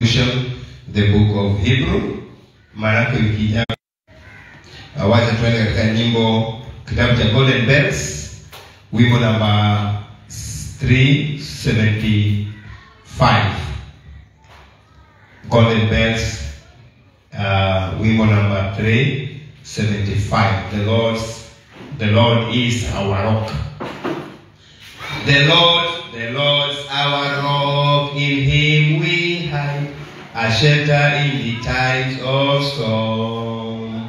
The book of Hebrew. Marako ikija wacha tuende katika nyimbo kitabu cha Golden Bells, wimbo namba 375. Golden Bells, wimbo namba 375. The Lord is our rock. The Lord's our rock, in him we hide, a shelter in the times of storm.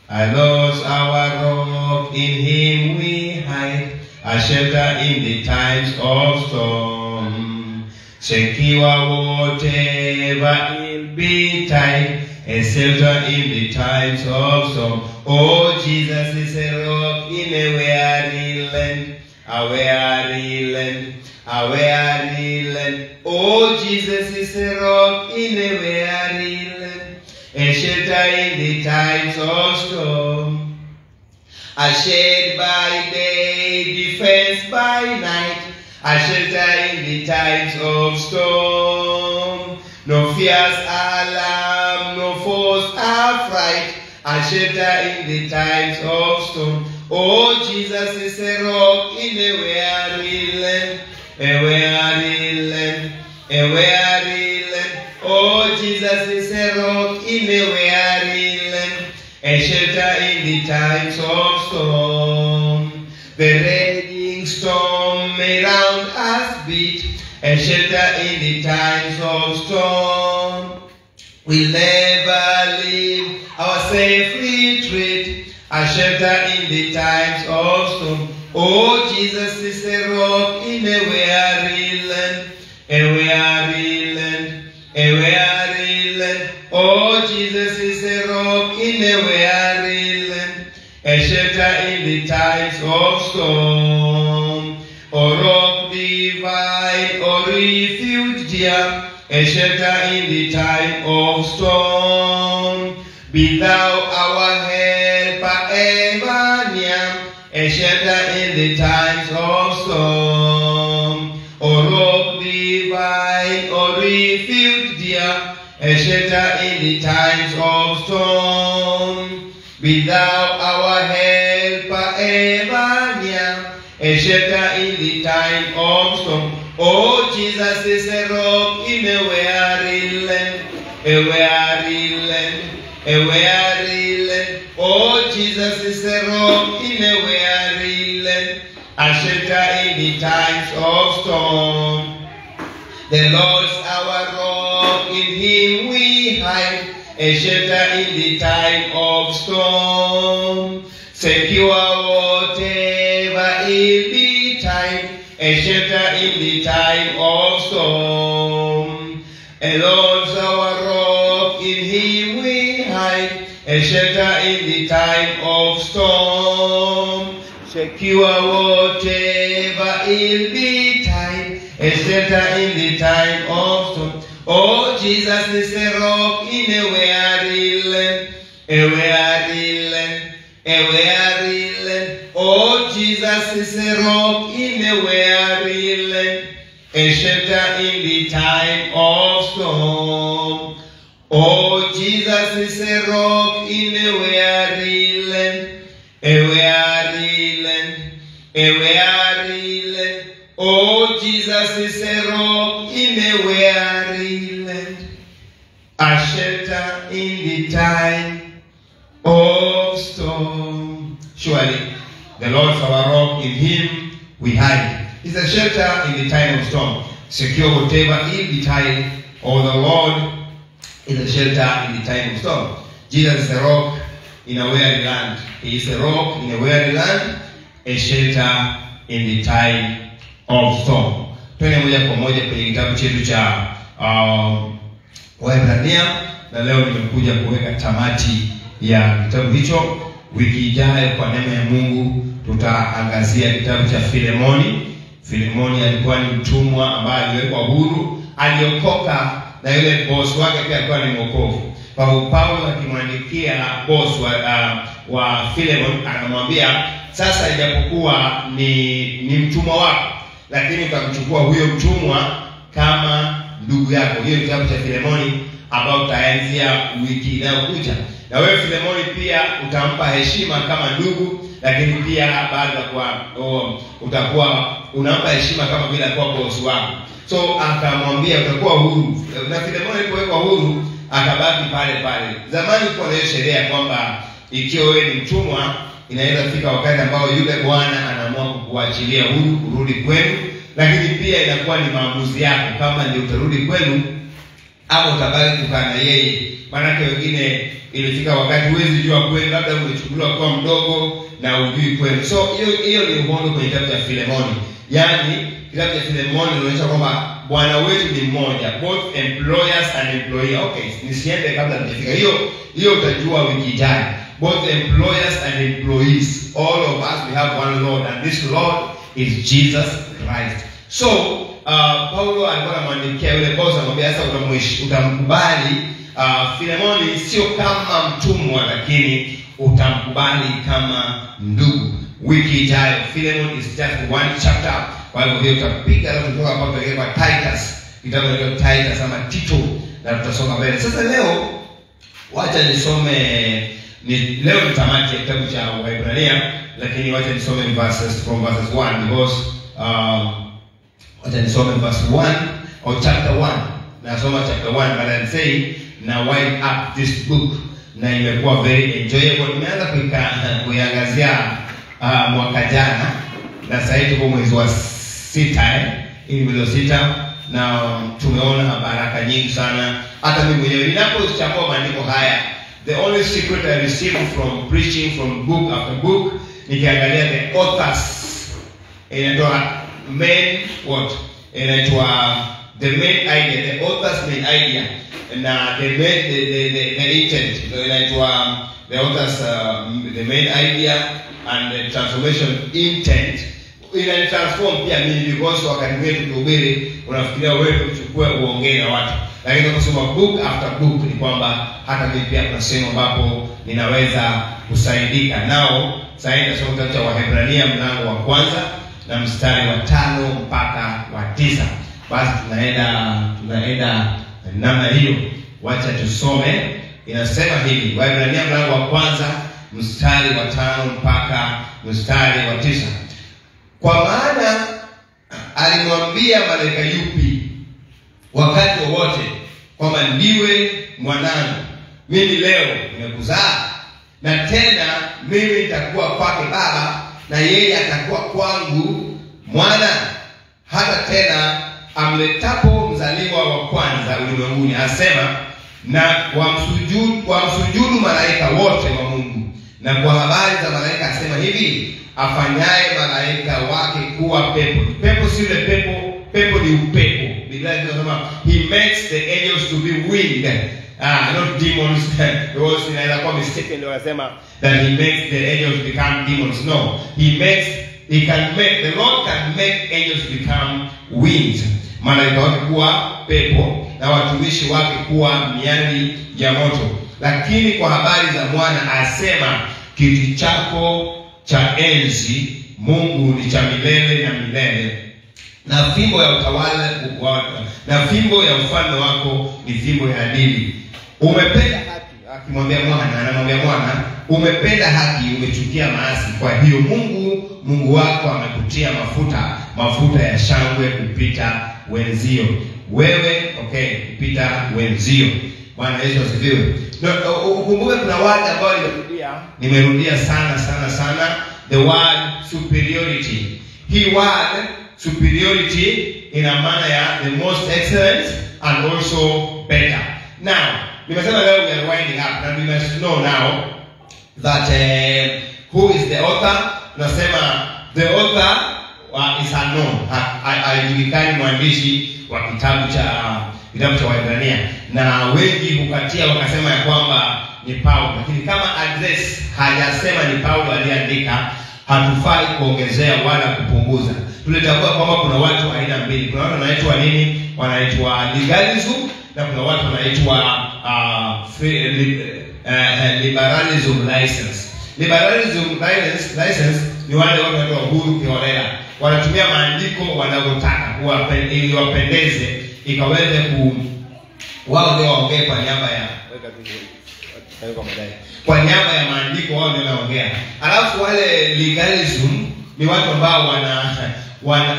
The Lord's our rock, in him we hide, a shelter in the times of storm. Secure whatever will betide, a shelter in the times of storm. Oh, Jesus is a rock in a weary land, a weary land, a weary land. Oh, Jesus is a rock in a weary land, a shelter in the times of storm. A shade by day, defense by night, a shelter in the times of storm. No fears alarm, no foes affright, a shelter in the times of storm. Oh, Jesus is a rock in a weary land, a weary land, a weary land. Oh, Jesus is a rock in a weary land, a shelter in the times of storm. The raging storm may round us beat, a shelter in the times of storm. We'll never leave our safe retreat, a shelter in the times of storm. Oh, Jesus is a rock in a weary land, a weary land, a weary land. Oh, Jesus is a rock in a weary land, a shelter in the times of storm. O rock divine, O refuge dear, a shelter in the time of storm. Be thou our helper ever near, a shelter in the times of storm. O rock divine, O refuge dear, a shelter in the times of storm. Be thou our helper ever near, a shelter in the time of storm. Oh, Jesus is a rock in a weary land, a weary land, a weary land. Oh, Jesus is a rock in a weary land, a shelter in the times of storm. The Lord's our rock, in him we hide, a shelter in the time of storm. Secure whatever ill betide, a shelter in the time of storm. The Lord's our rock, in him we hide, a shelter in the time of storm. Secure whatever ill betide, a shelter in the time of storm. Oh, Jesus is a rock in a weary land, a weary land, a weary land. Oh, Jesus is a rock in a weary land, a shelter in the time of storm. Oh, Jesus is a rock in a weary land, a weary land, a weary land. Oh, Jesus is a rock in a weary land, a shelter in the time of storm. Surely, the Lord's our rock, in him we hide. He's a shelter in the time of storm. Secure whatever ill betide. Oh, the Lord is a shelter in the time of storm. Jesus is a rock in a weary land. He is a rock in a weary land, a shelter in the time of storm. Twende moja kwa moja kwenye kitabu chetu cha Waebrania, na leo nimekuja kuweka tamati ya kitabu hicho. Wiki ijayo kwa neema ya Mungu tutaangazia kitabu cha Filemoni. Filemoni alikuwa ni mtumwa ambaye aliwekwa huru, aliokoka, na yule boss wake pia alikuwa ni mwokovu. Paulo akimwandikia boss wa Filemoni anamwambia, sasa ijapokuwa ni mtumwa wako, lakini utamchukua huyo mtumwa kama ndugu yako. Hiyo kitabu cha Filemoni ambao tutaanzia wiki inayokuja. Na wewe Filemoni pia utampa heshima kama ndugu, lakini pia baada kwa utakuwa unampa heshima kama vile kwa bosi wako. So akamwambia utakuwa huru. Na Filemoni alipowekwa huru akabaki pale pale. Zamani kulikuwa na sheria kwamba ikiwa wewe ni mtumwa inaweza fika wakati ambao yule bwana anaamua kukuachilia huru urudi kwenu, lakini pia inakuwa ni maamuzi yako kama ndio utarudi kwenu au utabaki kukaa na yeye. Maana wengine ilifika wakati huwezi jua kwenu, labda umechukuliwa kwa mdogo na ujui kwenu. So hiyo ni uhondo kwenye kitabu cha Filemoni. Yaani kitabu cha Filemoni inaonyesha kwamba Bwana wetu ni mmoja, both employers and employee. Okay, nisiende kabla tujafika. Hiyo utajua wiki ijayo. Both employers and employees, all of us, we have one Lord, and this Lord is Jesus Christ. So Paulo alikuwa anamwandikia yule boss, anamwambia sasa utamkubali Filemoni sio kama mtumwa, lakini utamkubali kama ndugu. Wiki ijayo Philemon is just one chapter. Kwa hivyo tutapiga na kutoka hapo kwa Titus, kitabu cha Titus ama Tito, na tutasoma mbele. Sasa leo wacha nisome leo nitamati kitabu cha Waebrania, lakini wacha nisome verses 1 because wacha nisome verse 1 or chapter 1. Nasoma chapter 1 but I'm saying now wind up this book, na imekuwa very enjoyable. Nimeanza kuiangazia mwaka jana, na sasa hivi tuko mwezi wa 6 hii mwezi wa 6, na tumeona baraka nyingi sana. Hata mimi mwenyewe ninapochambua maandiko haya, the only secret I received from preaching from book after book, nikiangalia the authors, inaitwa main what, inaitwa the main idea, the author's main idea, na the intent, inaitwa the author's the main idea and the transformation intent. Ina transform pia mimi, because wakati wetu kuhubiri unafikiria wewe uchukue uongee na watu, lakini ukisoma book after book ni kwamba hata mimi pia kuna sehemu ambapo ninaweza kusaidika nao. Sasa tunasoma kitabu cha Waebrania mlango wa kwanza na mstari wa 5 mpaka wa 9. Basi tunaenda namna hiyo. Wacha tusome. Inasema hivi, Waebrania mlango wa kwanza mstari wa 5 mpaka mstari wa 9. Kwa maana alimwambia malaika yupi wakati wowote kwamba ndiwe mwanangu, mimi leo nimekuzaa, na tena mimi nitakuwa kwake baba, na yeye atakuwa kwangu mwana. Hata tena amletapo mzaliwa wa kwanza ulimwenguni, asema na wamsujudu malaika wote wa Mungu. Na kwa habari za malaika asema hivi, afanyaye malaika wake kuwa pepo. Pepo si ile pepo ni upepo. Biblia inasema he makes the angels to be winged, not demons. Because inaweza kuwa mistaken ndio wanasema that he makes the angels become demons. No, the Lord can make angels become wings, malaika wake kuwa pepo na watumishi wake kuwa miali ya moto. Lakini kwa habari za mwana asema, kiti chako cha enzi Mungu ni cha milele na milele, na fimbo ya utawala na fimbo ya ufalme wako ni fimbo ya adili. Umependa haki, akimwambia mwana, anamwambia mwana, umependa haki, umechukia maasi. Kwa hiyo Mungu wako amekutia mafuta ya shangwe kupita wenzio. Wewe kupita wenzio. Bwana Yesu asifiwe. Ukumbuke kuna word ambao nimerudia sana, the word superiority. Hii word superiority ina maana ya the most excellent and also better. Now, nimesema leo we are winding up, and we must know now that who is the author. Tunasema the author is unknown. Haijulikani mwandishi wa kitabu cha Waebrania, na wengi hukatia wakasema ya kwamba ni Paulo, lakini kama address hajasema ni Paulo aliandika, hatufai kuongezea wala kupunguza. Tulitambua kwamba kuna watu aina mbili. Kuna watu wanaitwa nini? Wanaitwa legalism, na kuna watu wanaitwa liberalism license. Liberalism license ni wale watu wanaitwa huru kiholela. Wanatumia maandiko wanavyotaka ili wapendeze, ikaweze wao ndio waongee kwa niaba ya maandiko, wao ndio wanaongea. Alafu wale legalism ni watu ambao wana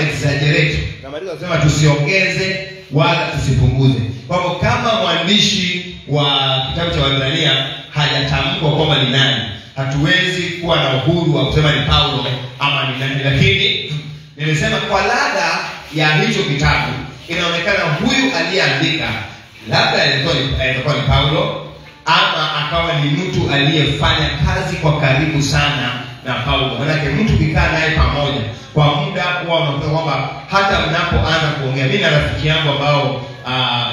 exaggerate. Na maandiko yanasema tusiongeze wala tusipunguze. Kwa hivyo kama mwandishi wa kitabu cha Waebrania hajatamkwa kwamba ni nani, hatuwezi kuwa na uhuru wa kusema ni Paulo ama ni nani. Lakini nilisema kwa ladha ya hicho kitabu inaonekana huyu aliyeandika labda alikuwa ni Paulo, ama akawa ni mtu aliyefanya kazi kwa karibu sana na Paulo. Maana mtu kikaa naye pamoja kwa muda huwa unakuta kwamba hata mnapoanza kuongea, mimi na rafiki yangu ambao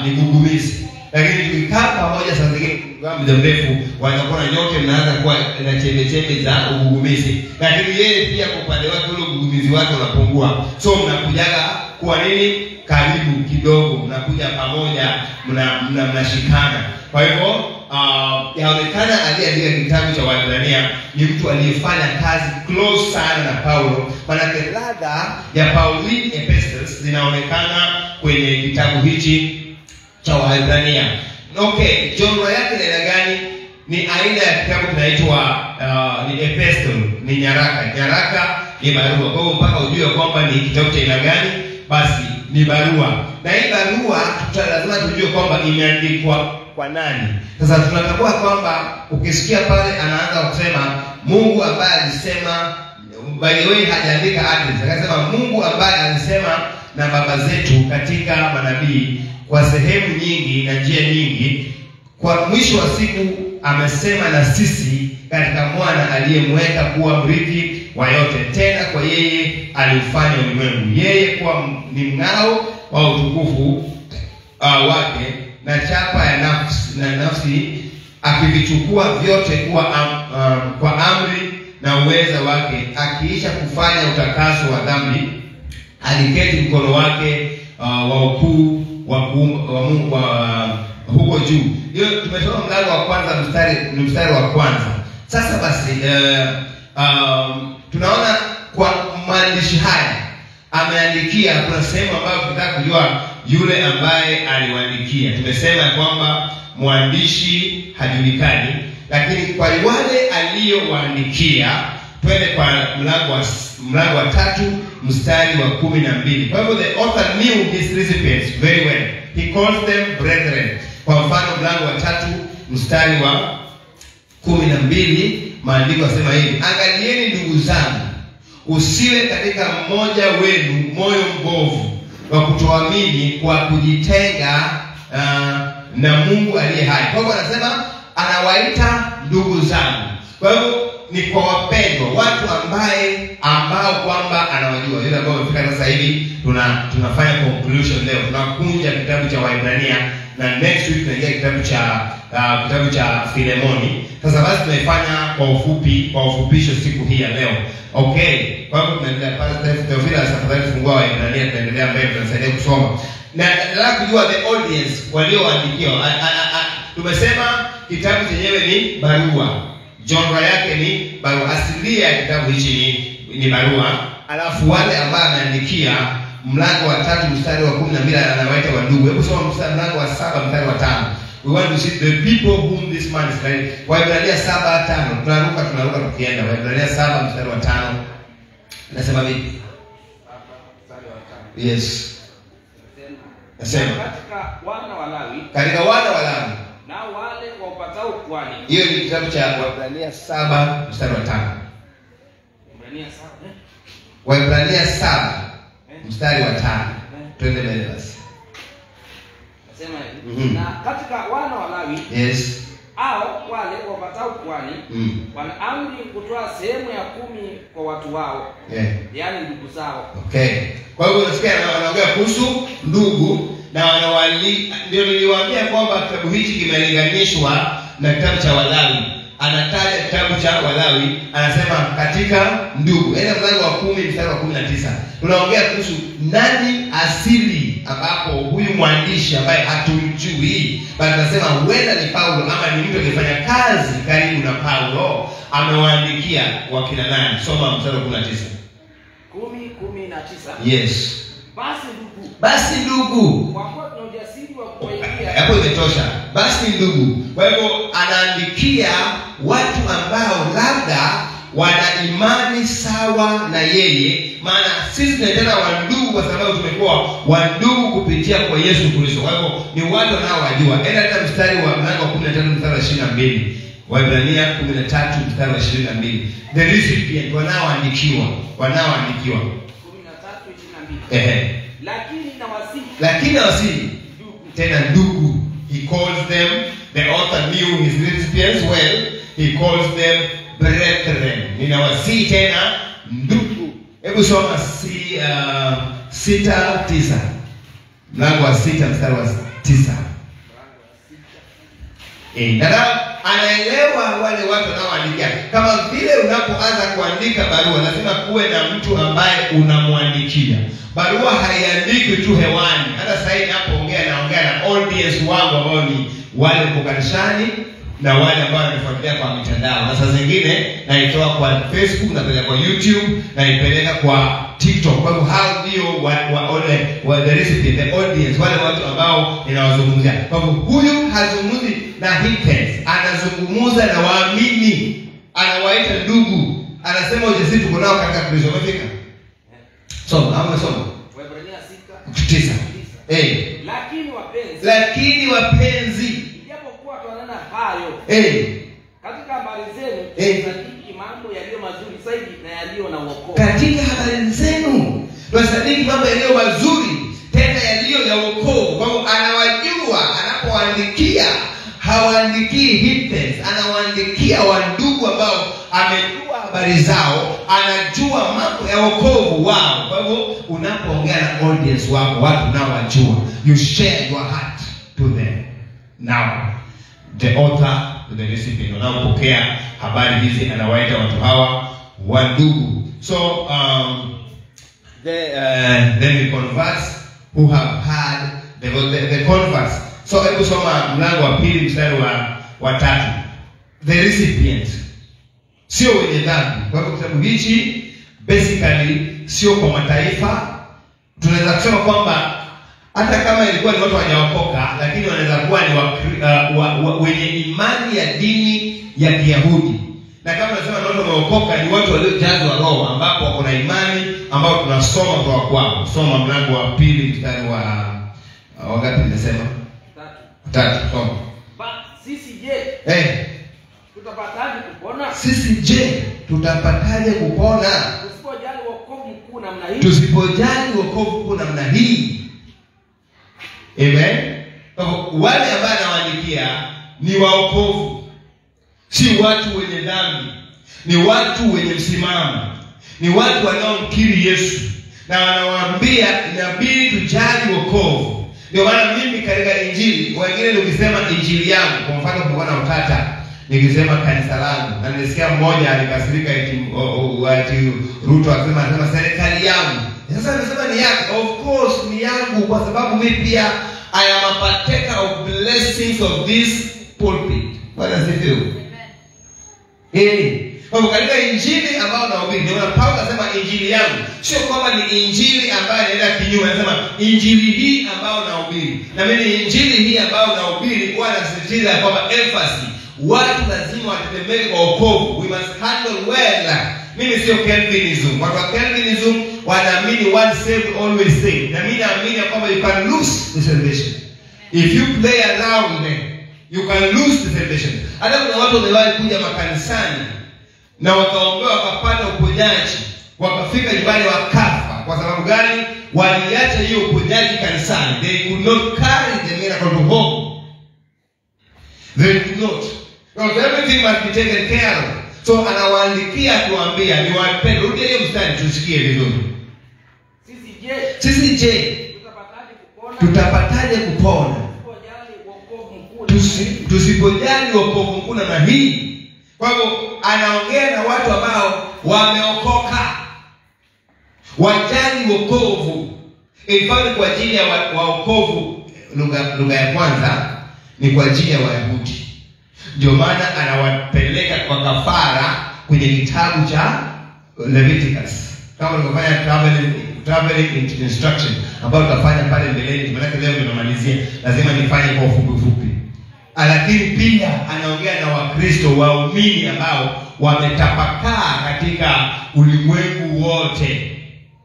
ni gugumizi, lakini tukikaa pamoja sasa zingine kwa muda mrefu wanakuwa nyote mnaanza kuwa na chembe za ugugumizi, lakini yeye pia kwa upande wake ule ugugumizi wake unapungua. So mnakujaga kwa nini karibu kidogo, mnakuja pamoja, mnashikana. Kwa hivyo yaonekana aliyeandika kitabu cha Waebrania ni mtu aliyefanya kazi close sana na Paulo. Maana ladha ya Pauline epistles zinaonekana kwenye kitabu hichi cha Waebrania. Okay, genre yake ni aina gani? Ni aina ya kitabu kinaitwa ni epistle, ni nyaraka. Nyaraka ni barua. Kwa hiyo mpaka ujue kwamba ni kitabu cha aina gani, basi ni barua. Na hii barua lazima tujue kwamba imeandikwa kwa nani. Sasa tunatambua kwamba ukisikia pale anaanza kusema Mungu ambaye alisema, by the way hajaandika address, akasema Mungu ambaye alisema na baba zetu katika manabii kwa sehemu nyingi na njia nyingi, kwa mwisho wa siku amesema na sisi katika mwana aliyemweka kuwa mrithi wa yote, tena kwa yeye alifanya ulimwengu, yeye kuwa ni mng'ao wa utukufu wake na chapa ya nafsi akivichukua vyote kuwa kwa amri na uweza wake, akiisha kufanya utakaso wa dhambi, aliketi mkono wake wa ukuu wa Mungu huko juu. Hiyo tumesoma mlango wa kwanza mstari wa kwanza. Sasa basi tunaona kwa maandishi haya ameandikia, kuna sehemu ambayo tunataka kujua yule ambaye aliwaandikia. Tumesema kwamba mwandishi hajulikani, lakini kwa wale aliyowaandikia, twende kwa mlango wa 3 mstari wa 12. Kwa hivyo the author knew his recipients very well. He calls them brethren. Kwa mfano mlango wa 3 mstari wa 12, maandiko yasema hivi: angalieni ndugu zangu, usiwe katika mmoja wenu moyo mbovu wa kutoamini kwa kujitenga na Mungu aliye hai. Kwa hivyo anasema anawaita ndugu zangu. Kwa hivyo ni kwa wapendwa, watu ambao kwamba anawajua. Yule ambao wamefika sasa hivi tunafanya conclusion leo. Tunakunja kitabu cha Waebrania na next week tunaingia kitabu cha Filemoni. Sasa basi tunaifanya kwa ufupisho siku hii ya leo. Okay. Kwa hivyo tunaendelea pale Theophila safari fungua Waebrania, tunaendelea mbele, tunasaidia kusoma. Na nataka kujua the audience walioandikiwa. Tumesema kitabu chenyewe ni barua. Genre yake ni barua. Asilia ya kitabu hichi ni barua. Alafu wale ambao anaandikia, mlango wa 3 mstari wa 12 anawaita wandugu. Hebu soma mlango wa 7 mstari wa 5. We want to see the people whom this man is writing. Waebrania 7:5. Tunaruka tukienda. Waebrania 7 mstari wa 5. Nasema vipi? Yes. Nasema katika wana wa Lawi na wale wapatao kwani. Hiyo ni kitabu cha Waebrania 7 mstari wa 5. Waebrania 7 mstari wa 5. Twende mbele basi. Nasema hivi. Na katika wana wa Lawi, yes, au wale wapatao kwani wana amri kutoa sehemu ya 10 kwa watu wao, yaani ndugu zao. Okay. Kwa hivyo unasikia anaongea kuhusu ndugu na wanawali. Ndio niliwaambia kwamba kitabu hichi kimelinganishwa na kitabu cha Walawi. Anataja kitabu cha Walawi, anasema katika ndugu. Ile mlango wa 10 mstari wa 19. Tunaongea kuhusu nani asili, ambapo huyu mwandishi ambaye hatumjui, bali tunasema huenda ni Paulo ama ni mtu aliyefanya kazi karibu na Paulo, amewaandikia wakina nani. Soma mstari wa 19. 10:19. Yes. Basi ndugu, kwa kuwa tuna ujasiri wa kuwaingia. Hapo imetosha. Basi ndugu. Kwa hivyo anaandikia watu ambao labda wana imani sawa na yeye, maana sisi tunaitana wandugu kwa sababu tumekuwa wandugu kupitia kwa Yesu Kristo. Kwa hivyo ni watu wanaowajua. Enda katika mstari wa mlango wa 15 mstari wa 22. Waebrania 13 mstari wa 22. The recipient, wanaoandikiwa. 13:22. Lakini nawasihi tena ndugu. He calls them, the author knew his recipients well. He calls them brethren. Ninawasihi tena ndugu. Hebu soma 6:9. Mlango wa 6 mstari wa 9. Ndio anaelewa wale watu wanaoandikia. Kama vile unapoanza kuandika barua, lazima kuwe na mtu ambaye unamwandikia. Barua haiandikwi tu hewani. Hata sasa hivi napoongea na audience wangu ambao ni wale kwa kanisani na wale ambao wanafuatilia kwa mitandao. Na saa zingine naitoa kwa Facebook, napeleka kwa YouTube, naipeleka kwa TikTok. Kwa hivyo hao ndio wale the recipient, the audience, wale watu ambao ninawazungumzia. Kwa hivyo huyu hazungumzi na hipsters, anazungumza na waamini, anawaita ndugu. Anasema ujasiri tuko nao katika Kristo. Umefika? Soma. Waebrania 6:9. Lakini wapenzi, ijapokuwa tuanana hayo, katika habari zenu tunasadiki mambo yaliyo mazuri zaidi na yaliyo na wokovu. Katika habari zenu tunasadiki mambo yaliyo mazuri tena yaliyo ya wokovu. Kwa hiyo anawajua anapoandikia, hawaandikii hipsters, anawaandikia wandugu ambao amejua habari zao, anajua mambo ya wokovu wao. Kwa hivyo unapoongea na audience wako, watu nao wajua, you share your heart to them. Now the author, the recipient, wanaopokea habari hizi anawaita watu hawa wandugu. So then we converse who have heard the converse. So hebu soma mlango wa 2 mstari wa 3. The recipient, sio wenye dhambi. Kwa hivyo kitabu hichi basically sio kwa mataifa. Tunaweza kusema kwamba hata kama ilikuwa ni watu hawajaokoka, lakini wanaweza kuwa ni wenye imani ya dini ya Kiyahudi. Na kama tunasema watu wameokoka, ni watu waliojazwa Roho, ambapo wako na imani ambao tunasoma kutoka kwao. Soma mlango wa 2 mstari wa ngapi nimesema? 3. Soma. Sisi tutapataje kupona? Tusipojali wokovu mkuu namna hii. Amen. Wale ambao anawaandikia ni waokovu, si watu wenye dhambi, ni watu wenye msimamo, ni watu wanaomkiri Yesu, na wanawaambia inabidi tujali wokovu. Ndio maana mimi katika injili, wengine nikisema injili yangu, kwa mfano kuona utata, nikisema kanisa langu, na nilisikia mmoja alikasirika eti Ruto akisema serikali yangu. Sasa nasema ni yako. Of course ni yangu, kwa sababu mimi pia I am a partaker of blessings of this pulpit. Bwana sifiwe. Kwa katika injili ambayo nahubiri, ndio Paulo anasema injili yangu. Sio kwamba ni injili ambayo inaenda kinyume, anasema injili hii ambayo nahubiri. Na mimi injili hii ambayo nahubiri huwa nasisitiza kwamba emphasis, watu lazima watetemeke kwa wokovu. We must handle well. Mimi sio Calvinism. Watu wa Calvinism wanaamini one saved always saved. Na mimi naamini kwamba you can lose the salvation. If you play around them, you can lose the salvation. Hata kuna watu wamewahi kuja makanisani na wakaombewa wakapata uponyaji, wakafika nyumbani wakafa. Kwa sababu gani? Waliacha hiyo uponyaji kanisani. They could not carry the miracle to home. They could not. Because everything must be taken care of. So anawaandikia kuambia ni wapende. Rudi hiyo mstari tusikie vizuri. Sisi je? Tutapataje kupona? Tusipojali wokovu mkuu na hii. Kwa hivyo anaongea na watu ambao wameokoka. Wajali wokovu. Ilifanya kwa ajili ya wokovu, lugha ya kwanza ni kwa ajili ya Wayahudi. Ndio maana anawapeleka kwa kafara kwenye kitabu cha Leviticus. Kama nilifanya traveling instruction ambayo tutafanya pale mbeleni. Maana leo nimemalizia, lazima nifanye kwa ufupi. Lakini pia anaongea na Wakristo waumini ambao wametapakaa katika ulimwengu wote,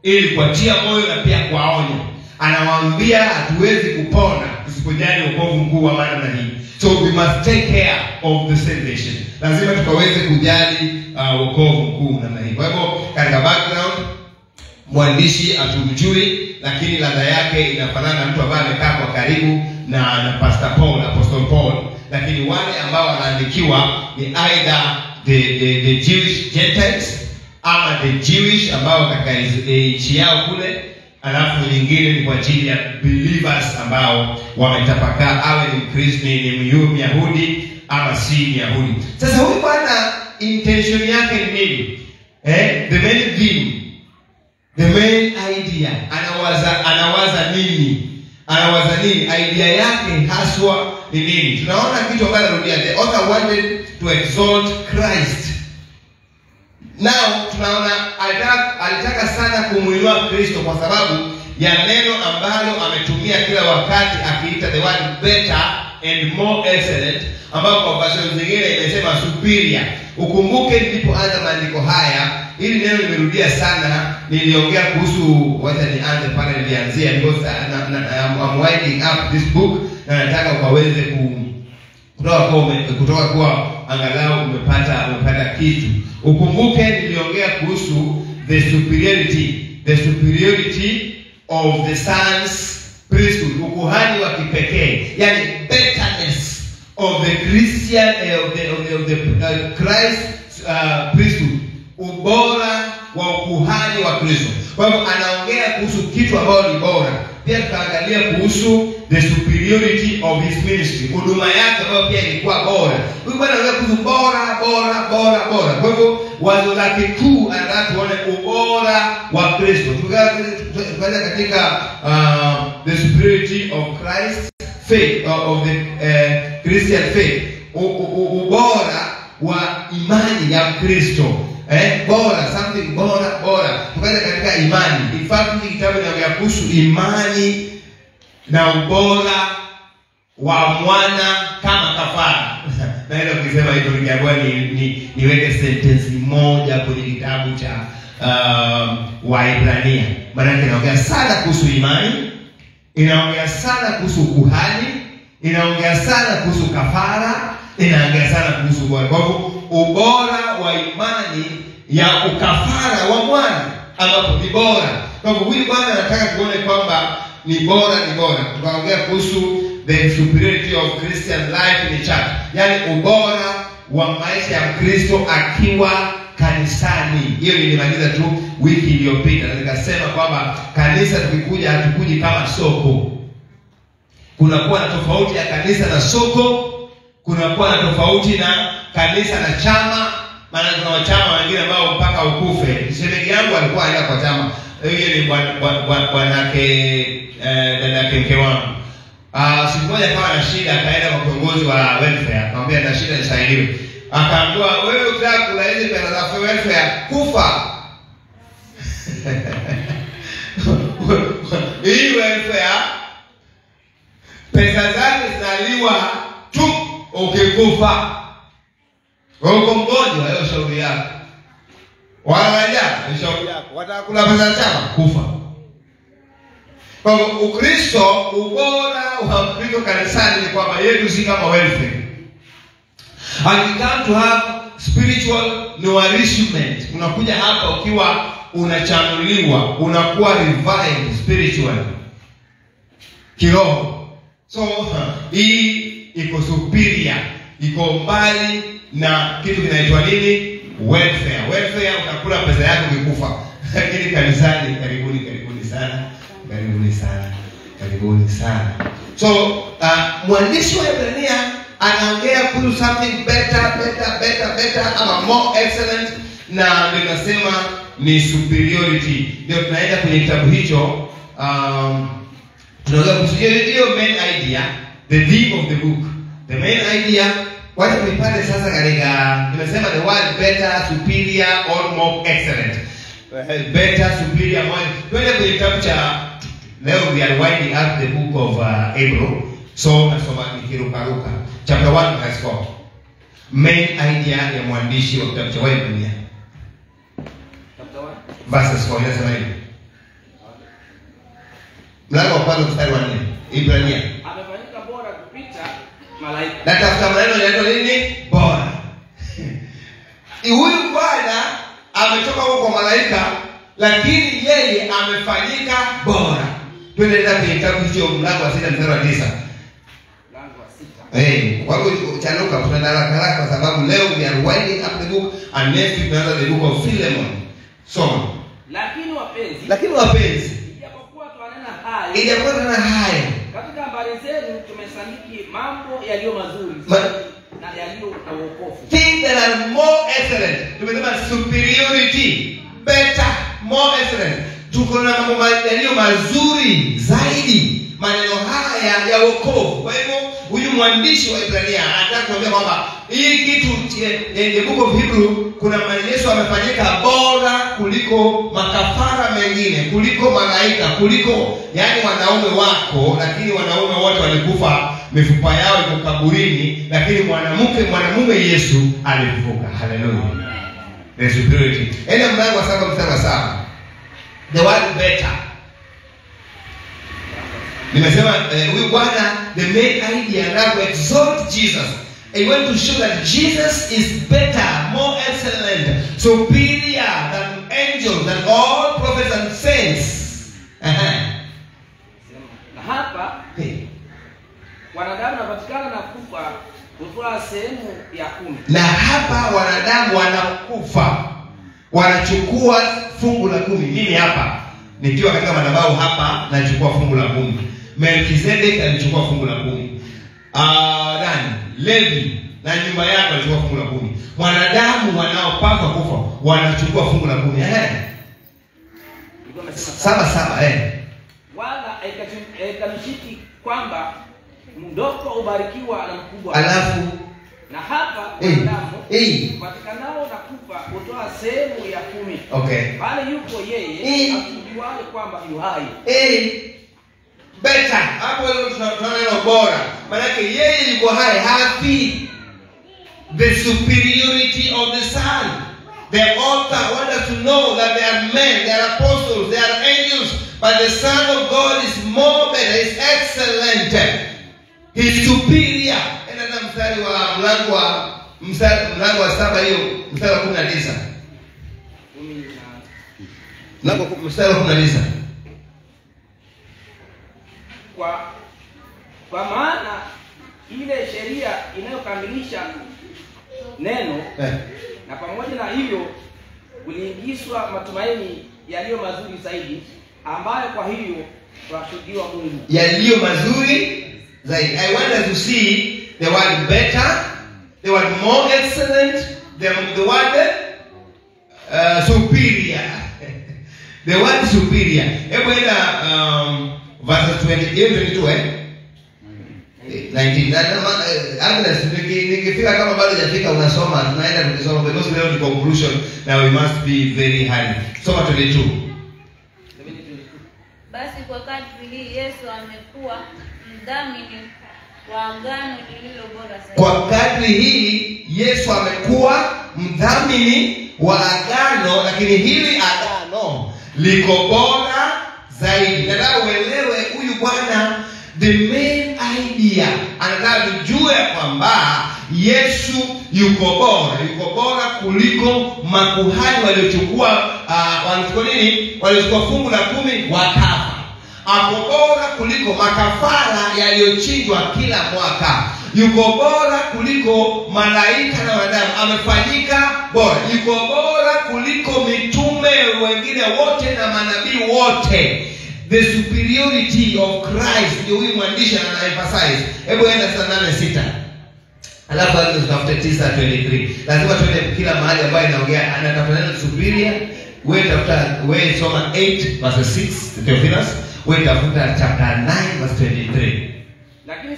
ili kuatia moyo na pia kuwaonya. Anawaambia hatuwezi kupona tusipojali wokovu mkuu wa maana hii. So we must take care of the salvation. Lazima tukaweze kujali wokovu mkuu namna hii. Kwa hivyo katika background mwandishi atumjui, lakini ladha yake inafanana na mtu ambaye amekaa kwa karibu na Pastor Paul, Apostle Paul. Lakini wale ambao wanaandikiwa ni either the Jewish Gentiles ama the Jewish ambao katika nchi yao kule, alafu nyingine ni kwa ajili ya believers ambao wametapakaa, awe ni Mkristo, ni Myahudi ama si Myahudi. Sasa huyu bwana intention yake ni nini? The main theme, the main idea, anawaza nini? Anawaza nini? Idea yake haswa ni nini? Tunaona kitu ambacho anarudia. The author wanted to exalt Christ. Now tunaona alitaka sana kumuinua Kristo kwa sababu ya neno ambalo ametumia kila wakati akiita the word better and more excellent, ambapo kwa version zingine imesema superior. Ukumbuke nilipoanza maandiko haya, ili neno nimerudia sana, niliongea kuhusu wacha nianze pale nilianzia, because I'm winding up this book na nataka ukaweze kutoka kwa angalau umepata kitu. Ukumbuke niliongea kuhusu the superiority of the son's priesthood, ukuhani wa kipekee, yani betterness of the Christian of the Christ priesthood, ubora wa ukuhani wa Kristo. Kwa hivyo anaongea kuhusu kitu ambacho ni bora. Pia tukaangalia kuhusu the superiority of his ministry, huduma yake ambayo pia ilikuwa bora. Huyu bwana anaongea kuhusu bora. Kwa hivyo wazo lake kuu anataka tuone ubora wa Kristo. Tukaanza katika the superiority of Christ faith, of the Christian faith, ubora wa imani ya Kristo. Bora, something bora. Tukaanza katika imani. In fact, hii kitabu inaongea kuhusu imani na ubora wa mwana kama kafara. Na hilo ukisema hivyo ningeambiwa niweke sentence moja kwenye kitabu cha Waebrania. Maana inaongea sana kuhusu imani, inaongea sana kuhusu ukuhani, inaongea sana kuhusu kafara, inaongea sana kuhusu ubora. Kwa hivyo ubora wa imani ya ukafara wa mwana ambapo ni bora. Kwa hivyo huyu bwana anataka tuone kwamba ni bora. Tukaongea kuhusu the superiority of Christian life in the church, yani ubora wa maisha ya Kristo akiwa kanisani. Hiyo nilimaliza tu wiki iliyopita, na nikasema kwamba kanisa tukikuja hatukuji kama soko. Kuna kuwa na tofauti ya kanisa na soko, kuna kuwa na tofauti na kanisa na chama. Maana kuna chama wengine ambao mpaka ukufe. Shemeji yangu alikuwa anaenda kwa chama. Yeye ni bwanake dadake mke wangu. Siku moja akawa na shida, akaenda kwa kiongozi wa welfare, akamwambia na shida nisaidiwe. Akaambiwa wewe ukitaka kula hizo pesa za welfare kufa. Hii welfare pesa zake zinaliwa tu ukikufa. Uko mgonjwa, hiyo shauri yako. Wanaja, shauri yako. Watakula pesa za chama kufa. Kwa hivyo Ukristo, ubora wa Ukristo kanisani ni kwamba yetu si kama welfare. And we come to have spiritual nourishment. Unakuja hapa ukiwa unachanuliwa, unakuwa revived spiritually, kiroho. So hii iko superior, iko mbali na kitu kinaitwa nini? Welfare. Welfare utakula pesa yako ukikufa. Lakini kanisani karibuni sana. So mwandishi wa Waebrania anaongea kuhusu something better ama more excellent, na ndio nasema ni superiority. Ndio tunaenda kwenye kitabu hicho. Tunaongea kuhusu hiyo main idea, the theme of the book. The main idea, wacha tuipate sasa katika tunasema the word better, superior or more excellent. better, superior, more. Twende kwenye kitabu cha leo, we are winding up the book of Hebrew. So nasoma nikirukaruka. Chapter 1 verse 4. Main idea ya mwandishi wa kitabu cha Waebrania. Chapter 1 verses 4 inasema hivi. Mlango wa kwanza mstari wa 4. Ibrania. Amefanyika bora kupita malaika. Na tafuta maneno yanaitwa nini? Bora. Huyu Bwana ametoka huko kwa malaika, lakini yeye amefanyika bora. Tuendelea kwenye kitabu hicho mlango wa 6 mstari wa 9. Mlango wa 6. Kwa hiyo chanuka tunaenda haraka kwa sababu leo we are winding up the book and next week tunaanza the book of Philemon. Soma. Lakini wapenzi, ijapokuwa tuna haya katika habari zenu tumesadiki mambo yaliyo mazuri na yaliyo na wokovu. Things that are more excellent. Tumesema superiority, better, more excellent. Tuko na mambo yaliyo mazuri zaidi. Maneno haya ya wokovu. Kwa hivyo huyu mwandishi wa Ibrania anataka kuambia kwamba hii kitu the book of Hebrew, kuna Yesu amefanyika bora kuliko makafara mengine, kuliko malaika, kuliko yani wanaume wako, lakini wanaume wote walikufa, mifupa yao iko kaburini, lakini mwanamume Yesu alifufuka. Hallelujah. The superiority. Enda mlango wa 7 mstari wa 7. The word better. Nimesema huyu Bwana, the main idea na to exalt Jesus. I want to show that Jesus is better, more excellent, superior than angels, than all prophets and saints. Na hapa wanadamu wanapatikana na kufa kutoa sehemu ya 10. Na hapa wanadamu wanakufa, wanachukua fungu la 10. Mimi hapa nikiwa katika madhabahu hapa nachukua fungu la 10. Melkizedek alichukua fungu la 10. Levi na nyumba yake alichukua fungu la 10. Wanadamu wanaopaswa kufa wanachukua fungu la 10. Saba. Wala haikamshiki kwamba mdogo ubarikiwa na mkubwa. Alafu na hapa wanadamu patikanao na kufa kutoa sehemu ya 10. Okay. Bali yuko yeye akijuaye kwamba yu hai. Better. Hapo tunaona neno bora. Maana yeye yuko hai, happy. The superiority of the Son. The author wants us to know that they are men, they are apostles, they are angels, but the Son of God is more better, is excellent. He is superior. Enda mstari wa mlango wa 7 hiyo, mstari wa 19. Mstari wa 19. Kwa maana ile sheria inayokamilisha neno na pamoja na hiyo uliingizwa matumaini yaliyo mazuri zaidi, ambayo kwa hiyo twashuhudiwa Mungu. Yaliyo mazuri zaidi. I want us to see the word better, the word more excellent, the word superior. The word superior. Hebu enda verse 22 19. Agnes, nikifika kama bado hajafika unasoma, tunaenda tukisoma because leo ni conclusion na we must be very high. Soma 22. Basi kwa kadri hii Yesu amekuwa mdhamini wa agano lililo bora zaidi. Kwa kadri hii Yesu amekuwa mdhamini wa agano, lakini hili agano liko bora zaidi. Nataka uelewe huyu Bwana, the main idea anataka tujue kwamba Yesu yuko bora kuliko makuhani waliochukua waliochukua fungu la 10 wakafa. Ako bora kuliko makafara yaliyochinjwa kila mwaka. Yuko bora kuliko malaika na wanadamu, amefanyika bora. Yuko bora kuliko mitume wengine wote na manabii wote. The superiority of Christ ndio huyu mwandishi ana-emphasize. Hebu enda sana 8:6. Alafu hapo tutafute 9:23. Lazima tuende kila mahali ambayo inaongea anatafuta neno superior. Wewe soma 8 verse 6 Theophilus. Wewe tafuta chapter 9 verse 23. Lakini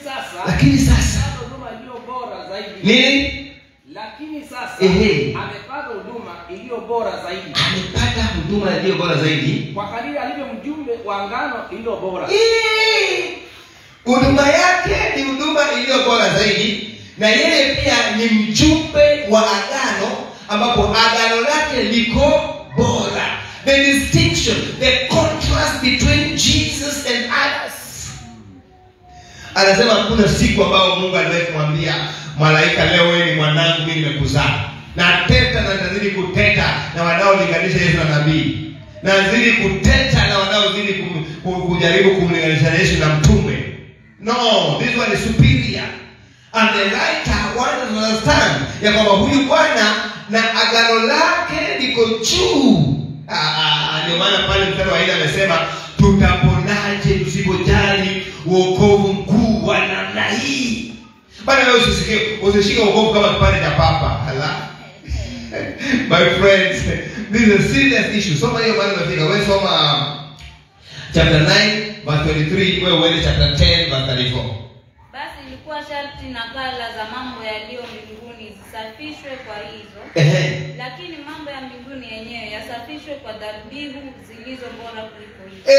sasa huduma iliyo bora zaidi nini? lakini sasa amepata huduma iliyo bora zaidi. Amepata huduma iliyo bora zaidi kwa kadiri alivyo mjumbe wa agano iliyo bora. Huduma yake ni huduma iliyo bora zaidi, na yeye pia ni mjumbe wa agano ambapo agano lake liko bora. The distinction, the contrast between Jesus and others. Anasema kuna siku ambayo Mungu aliwahi kumwambia malaika, leo wewe ni mwanangu, mimi nimekuzaa. Na teta na nazidi kuteta na wanaolinganisha Yesu na nabii. Na nazidi kuteta na wanaozidi kujaribu kumlinganisha Yesu na mtume. No, this one is superior. And the writer wants to understand ya kwamba huyu Bwana na agano lake liko juu. Ndio maana pale mstari wa 4 amesema tutaponaje tusipojali wokovu mkuu wa namna hii. Bwana wewe usishike wokovu kama kipande cha papa. My friends, this is a serious issue. Soma hiyo bado nafika. Wewe soma chapter 9 verse 23, wewe uende chapter 10 verse 34. Basi ilikuwa sharti nakala za mambo yaliyo mbinguni zisafishwe kwa hizo. Lakini mambo ya mbinguni yenyewe yasafishwe kwa dhabihu zilizo bora kuliko hizo.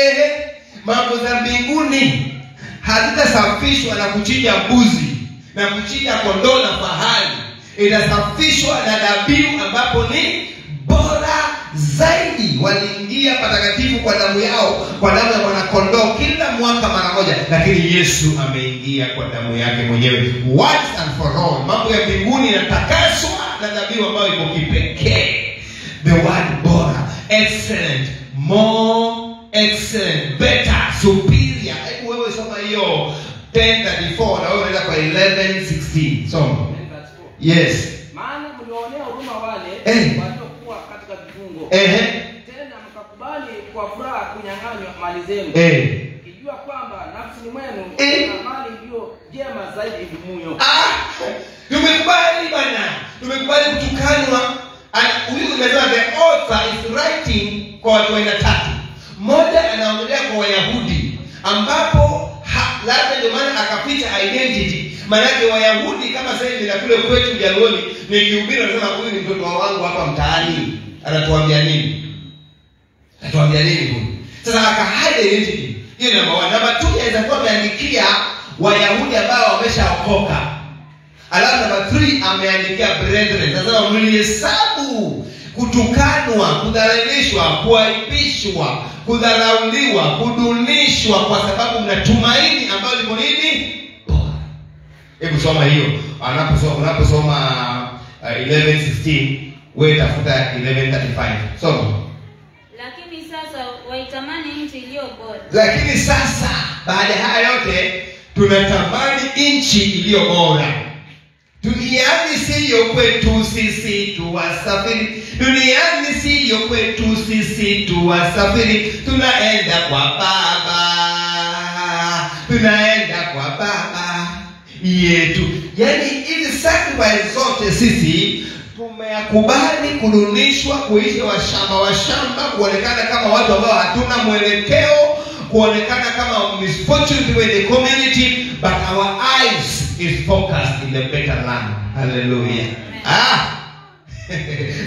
Mambo za mbinguni hazitasafishwa na kuchinja mbuzi na kuchinja kondoo na fahali. Itasafishwa na dhabihu ambapo ni bora zaidi. Waliingia patakatifu kwa damu yao, kwa damu ya mwana kondoo kila mwaka mara moja, lakini Yesu ameingia kwa damu yake mwenyewe once and for all. Mambo ya mbinguni yanatakaswa na dhabihu ambayo iko kipekee. The word bora, excellent, more excellent, better, superior. Hebu wewe soma hiyo 10:34 na wewe unaenda kwa 11:16. Soma. Yes. Maana mlionea huruma wale waliokuwa katika vifungo. Tena mkakubali kwa furaha kunyang'anywa mali zenu. Kijua kwamba nafsini mwenu kuna mali iliyo jema zaidi dumuyo. Tumekubali bwana. Tumekubali kutukanwa. Huyu unasema the author is writing kwa watu wa aina tatu. Mmoja anaongelea kwa Wayahudi ambapo labda ndio maana akaficha identity. Maana Wayahudi kama sasa hivi na kule kwetu Jaluoni nikihubiri nasema huyu ni mtoto wangu hapa mtaani. Anatuambia nini? Anatuambia nini huyu? Sasa akahide identity. Hiyo namba 1. Namba 2 inaweza kuwa ameandikia Wayahudi ambao wameshaokoka. Alafu namba 3 ameandikia brethren. Sasa mlihesabu kutukanwa, kudhalilishwa, kuaibishwa, kudharauliwa, kudunishwa kwa sababu mnatumaini ambalo liko nini? Bora. Hebu soma hiyo. Unaposoma 11:16, wewe tafuta 11:35. Soma. Lakini sasa waitamani nchi iliyo bora. Lakini sasa baada ya haya yote tunatamani nchi iliyo bora. Duniani siyo kwetu sisi tuwasafiri. Duniani siyo kwetu sisi tuwasafiri. Tunaenda kwa Baba. Tunaenda kwa Baba yetu. Yaani hizi sacrifice zote sisi tumeyakubali kudunishwa, kuishi washamba, kuonekana kama watu ambao hatuna mwelekeo, kuonekana kama misfortune in the community, but our eyes is focused in the better land. Hallelujah.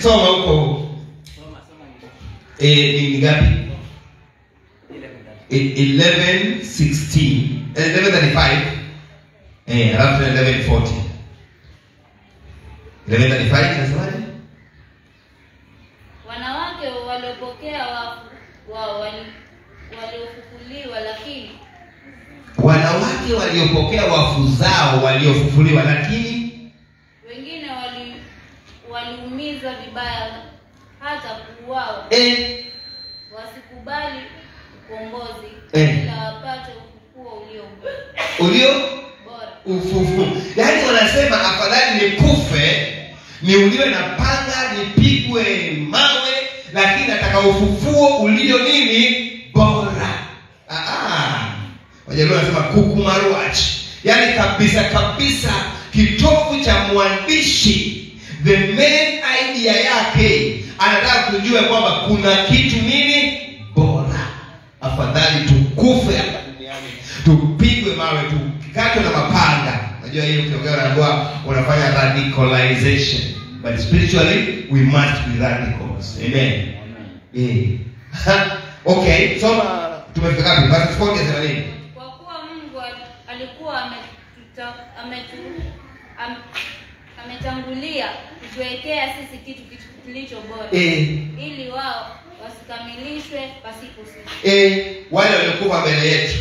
Soma huko. Ni ngapi? 11:16. 11:35. Alafu 11:40. 11:35 nasemaje? Wanawake waliopokea waliofufuliwa lakini wanawake waliopokea wafu zao waliofufuliwa, lakini wengine waliumizwa vibaya hata kuuawa. Wasikubali ukombozi ila wapate ufufuo ulio bora. Ufufuo. Yaani wanasema afadhali nikufe, niuliwe na panga, nipigwe mawe, lakini nataka ufufuo ulio nini? Bora. Wajaluo wanasema kukumaruachi. Yaani kabisa kitovu cha mwandishi, the main idea yake anataka kujua kwamba kuna kitu nini? Bora. Afadhali tukufe hapa duniani, tupigwe mawe, tukatwe na mapanga. Unajua hiyo ukiongea unaambiwa unafanya radicalization. But spiritually we must be radicals. Amen. Okay, so tumefika wapi? Verse 4 inasema nini? Kwa kuwa Mungu alikuwa ametangulia kutuwekea sisi kitu kilicho bora, ili wao wasikamilishwe pasipo sisi. Wale waliokufa mbele yetu,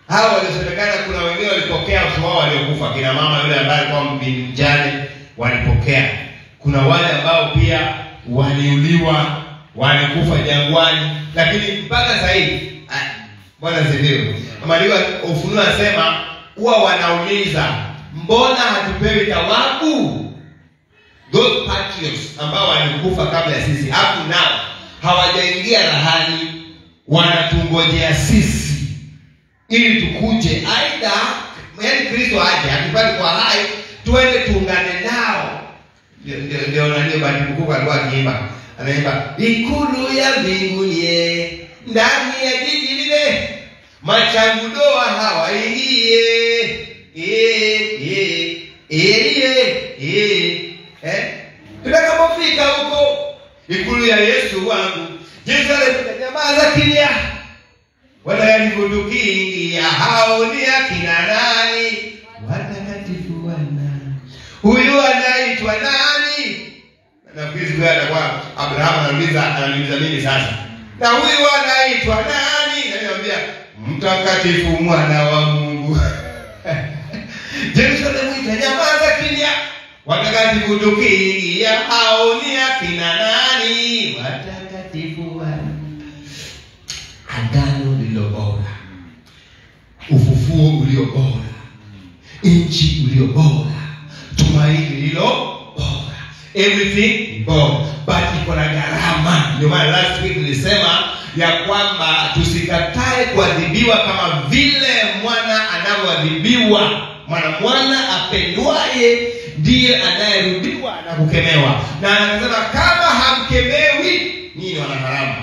hao waliosemekana, kuna wengine walipokea watu wao waliokufa, kina mama yule ambaye alikuwa mjane walipokea. Kuna wale ambao pia waliuliwa, walikufa jangwani, lakini mpaka sasa hivi Bwana asifiwe. Maandiko Ufunuo anasema huwa wanauliza, mbona hatupewi thawabu? Those patriots ambao walikufa kabla ya sisi, hapo nao hawajaingia rahani, wanatungojea sisi ili tukuje, aidha yaani Kristo aje akipata kwa hai tuende tuungane nao. Ndio bali mkuu alikuwa akiimba, anaimba ikulu ya mbinguni ndani ya jiji lile, machangudoa hawaingie. Tutakapofika huko ikulu ya Yesu wangu, Yerusalemu itanyamaza kimya. Watakapotukia hao ni akina nani? Watakatifu wana. Huyu anaitwa nani? Nafikiri kwa atakuwa Abraham anauliza mimi sasa. Na huyu anaitwa nani? Ananiambia mtakatifu mwana wa Mungu. Yerusalemu itanyamaza kimya. Watakatifu tukiingia hao ni akina nani? Watakatifu wana. Agano lililo bora, ufufuo ulio bora, nchi ulio bora, tumaini lililo bora, everything bora, but iko na gharama. Ndio maana last week nilisema ya kwamba tusikatae kuadhibiwa kama vile mwana anavyoadhibiwa. Mwana apendwaye ndiye anayerudiwa na kukemewa. Na anasema kama hamkemewi, nyinyi wana haramu.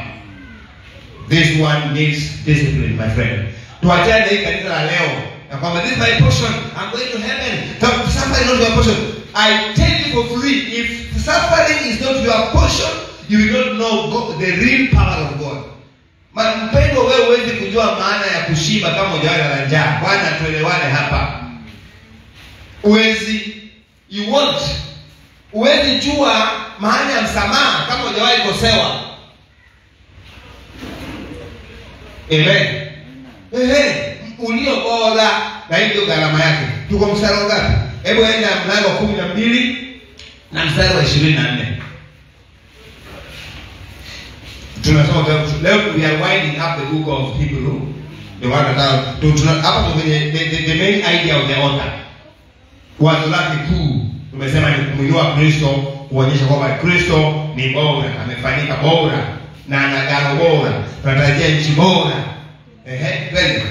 This one needs discipline, my friend. Tuachane hii kanisa la leo na kwamba this is my portion, I'm going to heaven. Suffering is not your portion. I tell you for free, if suffering is not your portion, you will not know God, the real power of God. Mpendo, wewe huwezi kujua maana ya kushiba kama hujawahi na njaa. Bwana tuelewane hapa. You won't. Huwezi jua maana ya msamaha kama hujawahi kosewa. Amen. Ulio bora na hiyo gharama yake. Tuko mstari ngapi? Hebu enda mlango wa 12 na mstari wa 24. Tunasoma leo we are winding up the book of Hebrew. Hapa kwenye the main idea of the author. Wazo lake kuu tumesema ni kumuinua Kristo, kuonyesha kwamba Kristo ni bora, amefanyika bora na ana agano bora, tunatarajia nchi bora. Twende.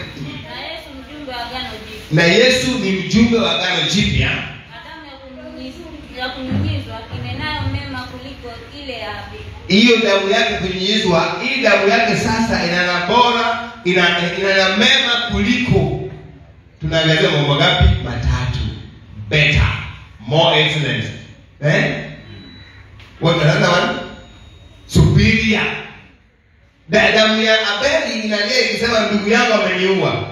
Na Yesu ni mjumbe wa agano jipya. Adamu ya kunyunyizwa imenayo mema kuliko ile ya Habili. Hiyo damu yake kunyunyizwa, hii damu yake sasa ina bora, ina mema kuliko. Tunaangalia mambo ngapi? Matatu. Better, more excellent. What another one? Superior. Damu ya Abeli inalia ikisema ndugu yangu ameniua.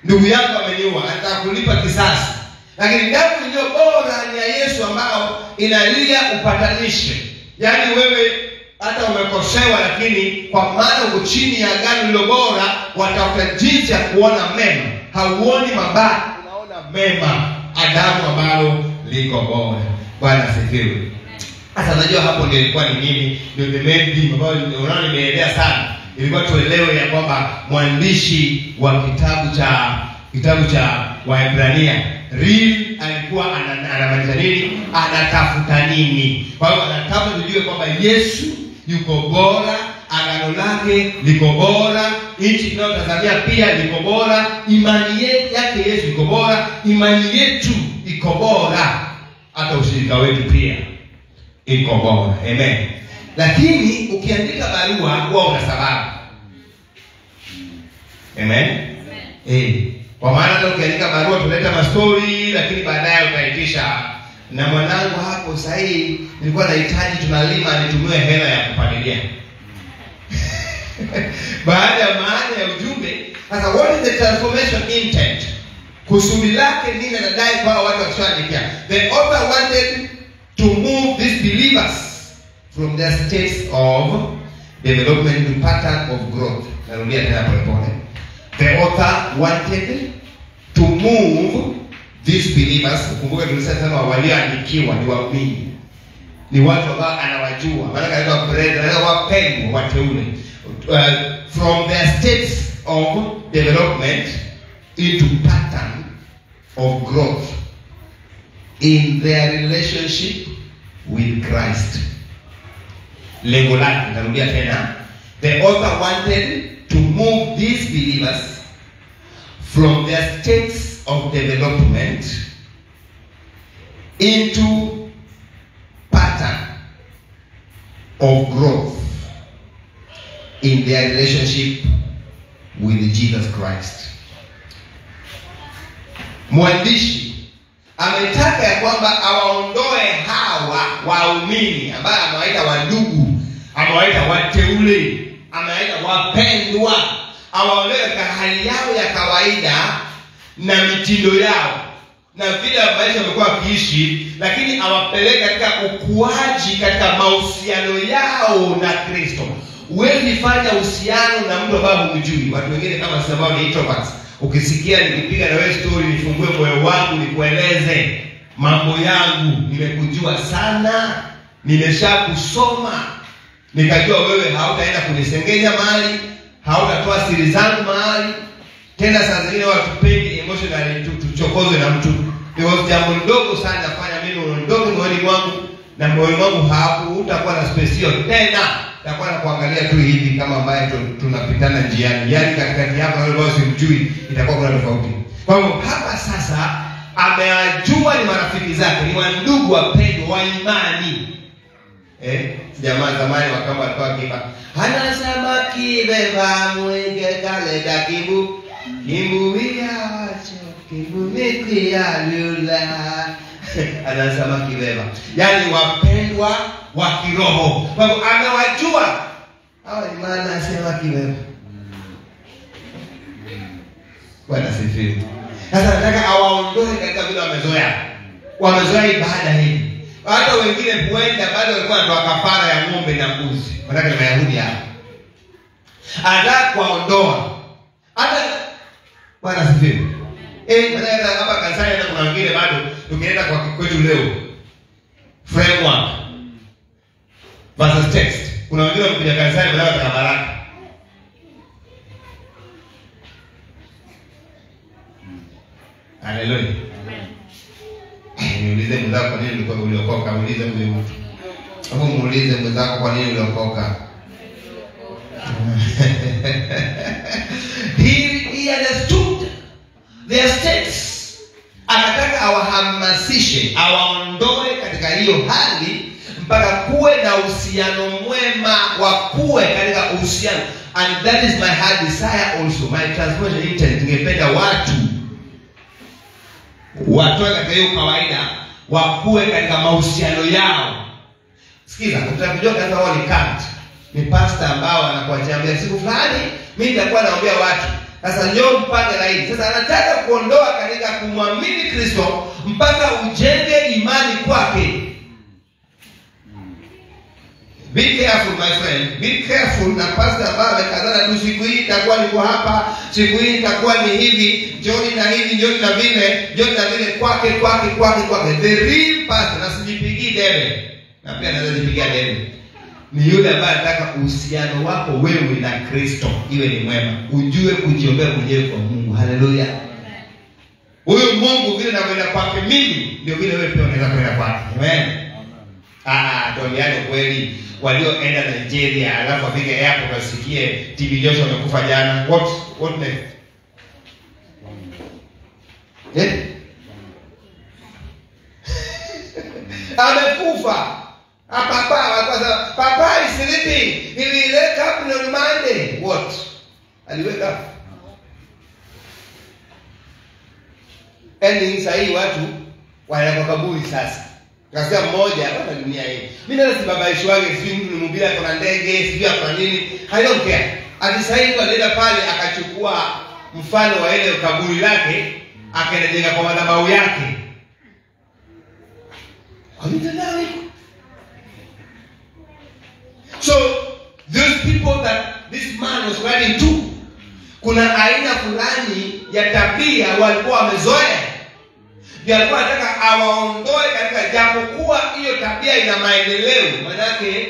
Ndugu yangu ameniua, anataka kulipa kisasi. Lakini damu iliyo bora ni ya Yesu ambao inalia upatanisho. Yaani wewe hata umekosewa, lakini kwa maana uko chini ya agano lililo bora, watafuta jinsi ya kuona mema. Hauoni mabaya, unaona mema. Adamu ambalo liko bora. Bwana asifiwe. Sasa unajua hapo ndio ilikuwa ni nini? Ndio the main theme ambayo unaona nimeelea sana. Ilikuwa tuelewe ya kwamba mwandishi wa kitabu cha Waebrania alikuwa anamaanisha nini? Anatafuta nini? Kwa hiyo anatafuta tujue kwamba Yesu yuko bora, agano lake liko bora, nchi tunayotazamia pia liko bora, imani yake Yesu iko bora, imani yetu iko bora, hata ushirika wetu pia iko bora. Amen. Lakini ukiandika barua huwa una sababu. Amen. Kwa maana hata ukiandika barua tunaleta mastori, lakini baadaye utaitisha na mwanangu hapo sahihi nilikuwa nahitaji tunalima nitumiwe hela ya kupalilia. Baada ya maana ya ujumbe, sasa what is the transformation intent? Kusudi lake nini anadai kwa watu wakishaandikia? The author wanted to move these believers from their states of development to pattern of growth. Narudia tena polepole. The author wanted to move these believers. Kumbuka tulisema walioandikiwa ni waumini. Ni watu ambao anawajua. Maana katika prayer anaweza wapendwa wateule. From their states of development into pattern of growth in their relationship with Christ. Lengo lake, narudia tena. The author wanted to move these believers from their states of development into pattern of growth in their relationship with Jesus Christ. Mwandishi ametaka ya kwamba awaondoe hawa waumini ambao amewaita wandugu, amewaita wateule, amewaita wapendwa, awaondoe katika hali yao ya kawaida na mitindo yao na vile maisha wamekuwa wakiishi, lakini awapeleke katika ukuaji katika mahusiano yao na Kristo. Huwezi fanya uhusiano na mtu ambaye humjui. Watu wengine kama sisi ambao ni introverts, ukisikia nikipiga na wewe story, nifungue moyo wangu nikueleze mambo yangu, nimekujua sana, nimeshakusoma, nikajua wewe hautaenda kunisengenya mahali, hautatoa siri zangu mahali. Tena saa zingine watu pendi emotionally tuchokozwe na mtu. Because jambo ndogo sana nafanya mimi ndogo moyoni mwangu, na moyoni mwangu hapo utakuwa na space hiyo tena. Takuwa na kuangalia tu hivi kama ambaye tunapitana njiani. Yaani katikati yako na wale ambao simjui itakuwa kuna tofauti. Kwa hiyo hapa sasa amewajua ni marafiki zake, ni wandugu wapendwa wa imani. Jamaa zamani wakamba walikuwa kiba. Hana samaki beba mwenge kale dakibu. Kimbuia wacho, kimbumikia lula. Hana samaki beba. Yaani wapendwa wa kiroho. Kwa hivyo amewajua. Hawa ni maana asema kibeba. Bwana sifiwe. Sasa nataka awaondoe katika vile wamezoea. Wamezoea ibada hii. Hata wengine huenda bado walikuwa wanatoa kafara ya ng'ombe na mbuzi. Wanataka ni Wayahudi hapa. Anataka kuwaondoa. Hata Bwana sifiwe. Nataka hapa kanisani hata kuna wengine bado tukienda kwa kwetu leo. Framework versus text. Kuna wengine wamekuja kanisani badala ya baraka. Haleluya. Niulize mwenzako kwa nini ulikuwa uliokoka, muulize huyo mtu. Hapo muulize mwenzako kwa nini uliokoka. He understood their states. Anataka awahamasishe, awaondoe katika hiyo hali mpaka kuwe na uhusiano mwema, wakuwe katika uhusiano. And that is my heart desire also. My transformation intent, ningependa watu watoe katika hiyo kawaida, wakuwe katika mahusiano yao. Sikiza, utakujua kama wao ni cult, ni pastor ambao anakuambia siku fulani mimi nitakuwa naombea watu. Sasa leo mpaka laini. Sasa anataka kuondoa katika kumwamini Kristo mpaka ujenge imani kwake. Be careful my friend. Be careful na pastor ambaye amekazana tu siku hii itakuwa niko hapa, siku hii itakuwa ni hivi, jioni na hivi, jioni na vile, jioni na vile kwake. The real pastor, na sijipigii debe. Na pia naweza jipigia debe. Ni yule ambaye anataka uhusiano wako wewe na Kristo iwe ni mwema. Ujue kujiombea mwenyewe kwa Mungu. Haleluya. Huyo Mungu vile nakwenda kwake mimi, ndio vile wewe pia unaweza kwenda kwake. Amen. Doliano kweli walioenda Nigeria alafu afike airport wasikie TB Joshua amekufa jana. What next? Amekufa. Papa is sleeping. He will wake up on Monday. What? And wake up. ending sahi watu wanaenda kwa kaburi sasa. Kasema mmoja kwa dunia hii. Mimi naweza sibabaishwa wake si mtu ni mubila kuna ndege, sijui kwa nini. I don't care. Atisaidi alienda pale akachukua mfano wa ile kaburi lake akaendelea kwa madhabahu yake. So those people that this man was writing to, kuna aina fulani ya tabia walikuwa wamezoea. Walikuwa wanataka awaondoe katika, japo kuwa hiyo tabia ina maendeleo. Manake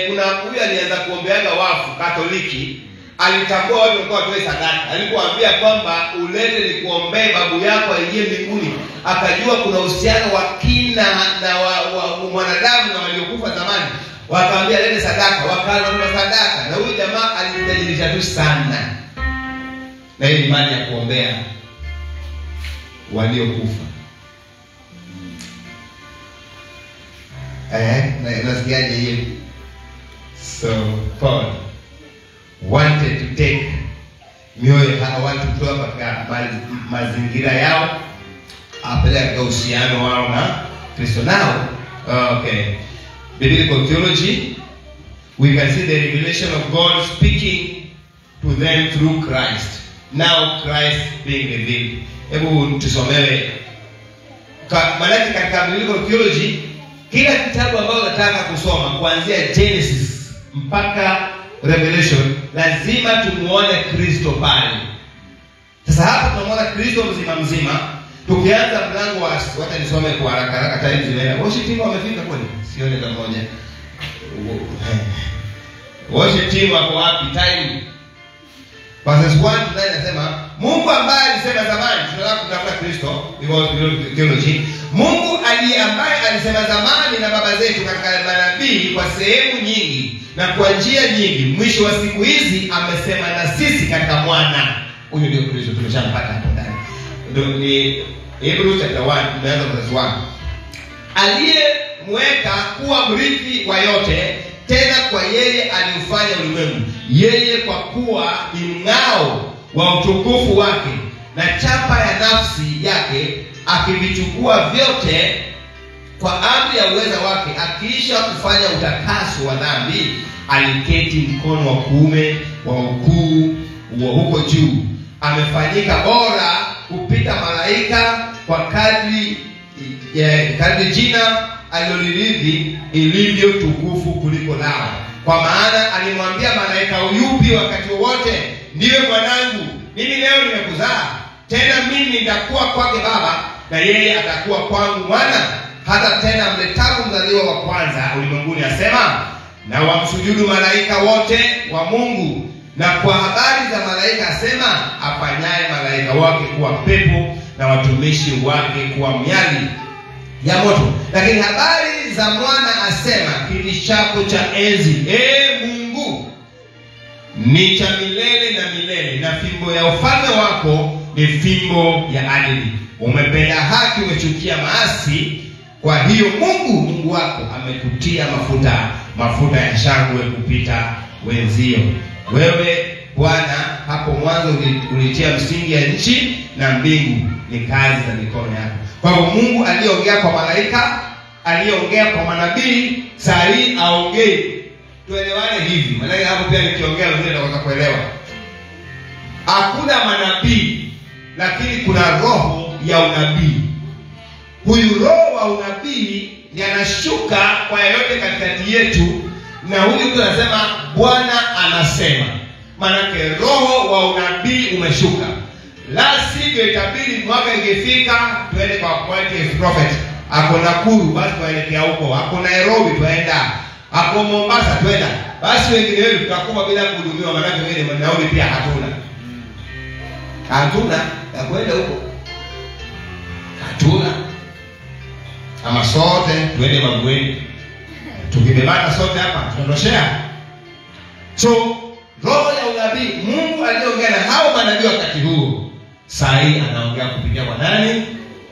kuna huyu alianza kuombeaga wafu Katoliki, alitambua watu walikuwa watoe sadaka. Alipoambia kwamba ulete ni kuombee babu yako aingie mbinguni, akajua kuna uhusiano wa kina na wa mwanadamu na waliokufa zamani. Wakaambia lete sadaka, wakaanza sadaka. Na huyu jamaa alijitajirisha tu sana na hii imani ya kuombea waliokufa. Nasikiaje hiyo? So Paul wanted to take mioyo hawa watu kutoka katika mazingira yao apeleka katika uhusiano wao na Kristo. Now, okay, biblical theology, we can see the revelation of God speaking to them through Christ. Now Christ being revealed. Hebu tusomewe maana katika biblical theology kila kitabu ambacho nataka kusoma kuanzia Genesis mpaka Revelation lazima tumuone Kristo pale. Sasa hapa tunamuona Kristo mzima. Tukianza mlango wa wacha nisome kwa haraka time zile. Worship team wamefika kweli? Sione kama moja. Worship team wako wapi time? Verses 1 to 9 nasema Mungu ambaye alisema zamani, tunataka kutafuta Kristo, biblical theology. Mungu ambaye alisema zamani na baba zetu katika manabii kwa sehemu nyingi na kwa njia nyingi, mwisho wa siku hizi amesema na sisi katika mwana. Huyu ndio Kristo, tumeshampata hapo ndani. Ndio ni Hebrews chapter 1 tunaanza verse 1. Aliyemweka kuwa mrithi wa yote, tena kwa yeye alifanya ulimwengu, yeye kwa kuwa ni mng'ao wa utukufu wake na chapa ya nafsi yake, akivichukua vyote kwa amri ya uweza wake, akiisha kufanya utakaso wa dhambi, aliketi mkono wa kuume wa ukuu wa huko juu. Amefanyika bora kupita malaika kwa kadri jina aliloliridhi ilivyo tukufu kuliko lao. Kwa maana alimwambia malaika yupi wakati wote, ndiwe mwanangu, mimi leo nimekuzaa. Tena mimi nitakuwa kwake baba, na yeye atakuwa kwangu mwana. Hata tena mletapo mzaliwa wa kwanza ulimwenguni asema, na wamsujudu malaika wote wa Mungu. Na kwa habari za malaika asema, afanyaye malaika wake kuwa pepo na watumishi wake kuwa miali ya moto. Lakini habari za mwana asema, kiti chako cha enzi, Mungu, ni cha milele na milele, na fimbo ya ufalme wako ni fimbo ya adili. Umependa haki, umechukia maasi. Kwa hiyo Mungu wako amekutia mafuta ya shangwe kupita wenzio. Wewe Bwana, hapo mwanzo ulitia msingi ya nchi, na mbingu ni kazi za mikono yako. Kwa hivyo Mungu aliongea kwa malaika, aliongea kwa manabii, saa hii aongee. Tuelewane hivi. Maana hapo pia nikiongea vile naweza kuelewa. Hakuna manabii, lakini kuna roho ya unabii. Huyu roho wa unabii yanashuka kwa yote katikati yetu, na huyu mtu anasema Bwana anasema. Manake roho wa unabii umeshuka. La sivyo itabidi mwaka ingefika tuende kwa appointed prophet. Ako Nakuru basi tuelekea huko, ako Nairobi tuenda, ako Mombasa tuenda. Basi wengine wetu tutakuwa bila kuhudumiwa, manake wengine nauli pia hatuna ya kwenda huko. Hatuna. Ama sote tuende Magweni. Tukibebana sote hapa tunaondoshea. So roho ya unabii, Mungu aliongea na hao manabii wakati huo. Saa hii anaongea kupitia kwa nani?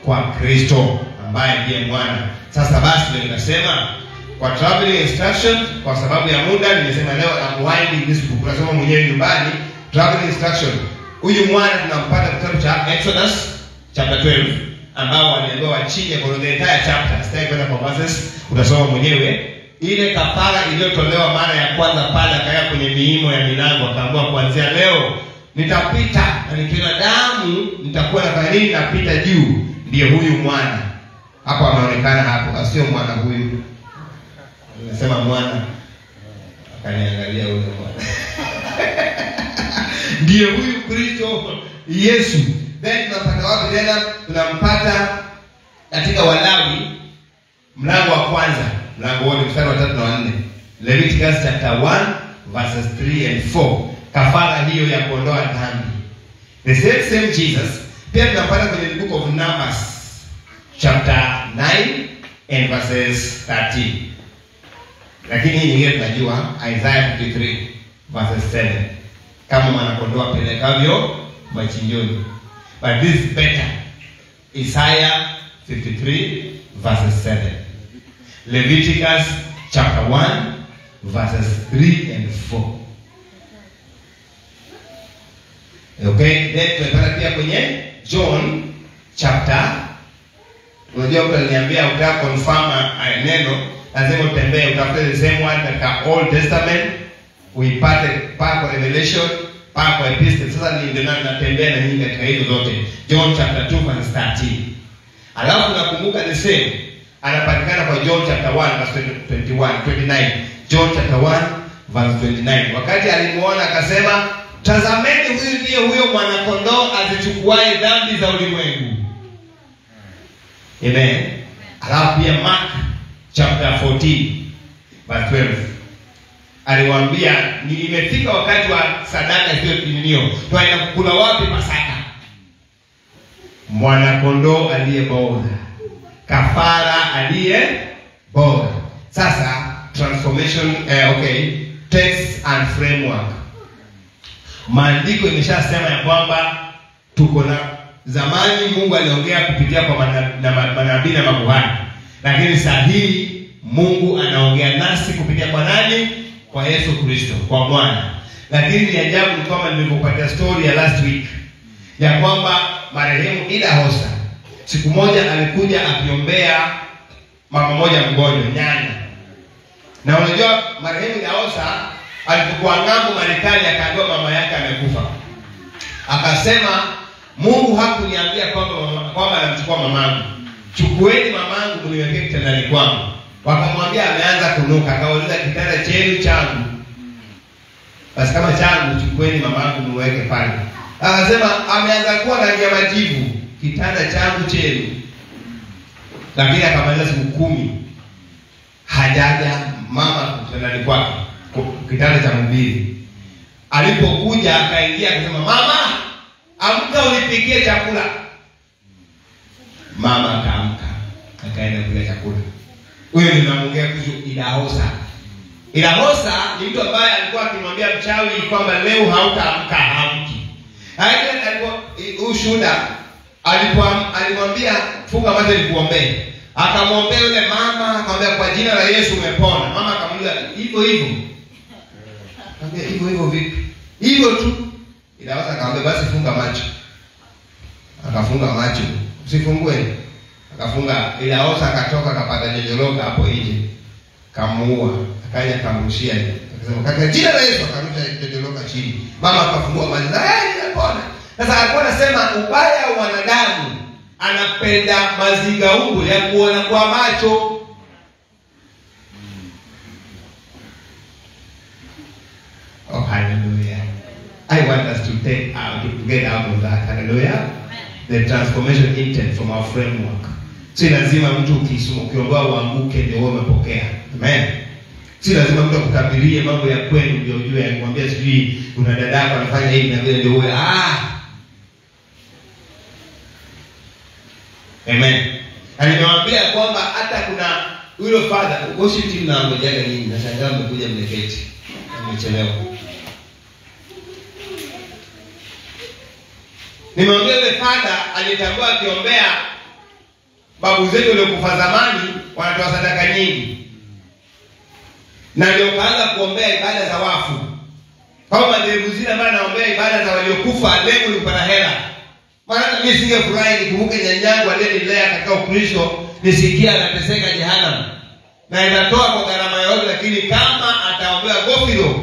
Kwa Kristo ambaye ndiye mwana. Sasa basi ndio nikasema kwa traveling instruction, kwa sababu ya muda nimesema leo I'm winding this book. Unasoma mwenyewe nyumbani traveling instruction. Huyu mwana tunampata kitabu cha Exodus chapter 12, ambao waliambiwa wachinje for the entire chapter. Sitaki kwenda kwa verses, utasoma mwenyewe. Ile kafara iliyotolewa mara ya kwanza pale akaya kwenye miimo ya milango, akaamua kuanzia leo nitapita na nikiona damu nitakuwa nafanya nini? Napita juu. Ndiye huyu mwana. Hapo anaonekana hapo, asio mwana huyu. Nimesema mwana. Akaniangalia yule mwana. Ndiye huyu Kristo Yesu. Then tunapata wapi tena? Tunampata katika Walawi mlango wa kwanza, mlango wote mstari wa 3 na 4. Leviticus chapter 1 verses 3 and 4. Kafara hiyo ya kuondoa dhambi. The same Jesus pia tunapata kwenye the book of Numbers chapter 9 and verses 13. Lakini hii nyingine tunajua Isaiah 53 verses 7. Kama mwanakondoo apelekavyo machinjoni. But this is better. Isaiah 53 verses 7. Leviticus chapter 1 verses 3 and 4. Okay, then tunapata pia kwenye John chapter. Unajua mtu aliniambia utaka confirm neno, lazima utembee utafute the same one katika Old Testament, uipate pako Revelation, pako Epistle. Sasa ndio natembea na nyingi katika hizo zote. John chapter 2 verse 13. Alafu nakumbuka the same anapatikana kwa John chapter 1 verse 29. John chapter 1 verse 29. Wakati alimuona akasema, tazameni huyu ndiye huyo mwanakondoo azichukuaye dhambi za ulimwengu. Amen. Alafu pia Mark chapter 14 verse 12. Aliwaambia, imefika wakati wa sadaka sio kininio. Tunaenda kula wapi Pasaka? Mwanakondoo aliye bora. Kafara aliye bora. Sasa transformation text and framework. Maandiko imeshasema ya kwamba tuko na zamani Mungu aliongea kupitia kwa manabii na makuhani. Lakini sasa hii Mungu anaongea nasi kupitia kwa nani? Kwa Yesu Kristo, kwa mwana. Lakini ni ajabu kama nilivyopatia story ya last week ya kwamba marehemu Ida Hosa siku moja alikuja akiombea mama moja mgonjwa nyanya. Na unajua marehemu Ida Hosa alipokuwa ngambo Marekani akaambiwa mama yake amekufa. Akasema Mungu hakuniambia kwamba anamchukua mamangu. Chukueni mamangu mniwekee kitandani kwangu. Wakamwambia ameanza kunuka. Akauliza kitanda chenu changu. Basi kama changu chukueni mamangu mniweke pale. Akasema ameanza kuwa rangi ya majivu. Kitanda changu chenu. Lakini akamaliza siku 10 hajaja mama kitandani kwake. Kitanda cha mbili. Alipokuja akaingia akasema, mama, amka unipikie chakula. Mama akaamka akaenda kula chakula. Huyo ninaongea kuhusu Ida Hosa. Ida Hosa ni mtu ambaye alikuwa akimwambia mchawi kwamba leo hautaamka, hamki. Hapo ushuhuda alimwambia funga macho nikuombee. Akamwombea yule mama, akamwambia kwa jina la Yesu umepona. Mama akamuuliza hivyo hivyo. Akamwambia hivyo hivyo vipi? Hivyo tu. Ida Hosa akamwambia basi funga macho. Akafunga macho. Usifungue. Akafunga. Ida Hosa akatoka akapata jojoloka hapo nje. Kamuua. Akaja kamrushia. Akasema katika jina la Yesu akarusha jojoloka chini. Mama akafungua macho. Nimepona. Sasa alikuwa anasema ubaya wa wanadamu anapenda mazingaumbu ya kuona kwa macho. Oh, hallelujah. I want us to get out of that. Hallelujah. The transformation intent from our framework. Si lazima mtu ukiongoa uanguke ndio wewe umepokea. Amen. Si lazima mtu akutabirie mambo ya kwenu ndio ujue akwambia sijui una dadako anafanya hivi na vile ndio wewe. Amen. Alimwambia kwamba hata kuna yule father, worship team na ngojaga nini, nashangaa mmekuja mmeketi. Mmechelewa. Nimwambia yule father alitambua akiombea babu zetu waliokufa zamani wanatoa sadaka nyingi. Na ndio kaanza kuombea ibada za wafu. Kama madhehebu zile ambazo naombea ibada za waliokufa lengo ni kupata hela. Maana mimi singefurahi nikumbuke nyanyangu aliyelea katika Ukristo nisikia anateseka jehanamu. Na inatoa kwa gharama yote, lakini kama ataombea gofilo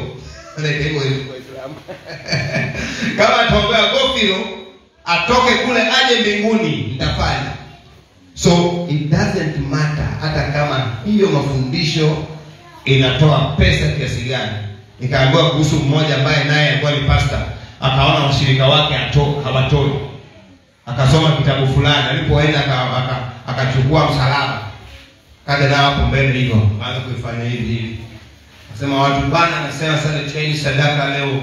hivyo kwa Islam. Kama ataombea gofilo atoke kule aje mbinguni, nitafanya. So it doesn't matter hata kama hiyo mafundisho inatoa pesa kiasi gani. Nikaambiwa kuhusu mmoja ambaye naye alikuwa ni pastor, akaona washirika wake hawatoi. Akasoma kitabu fulani, alipoenda akachukua msalaba. Kaja na hapo mbele hivyo, aanza kuifanya hivi. Akasema watu bana, anasema sasa change sadaka leo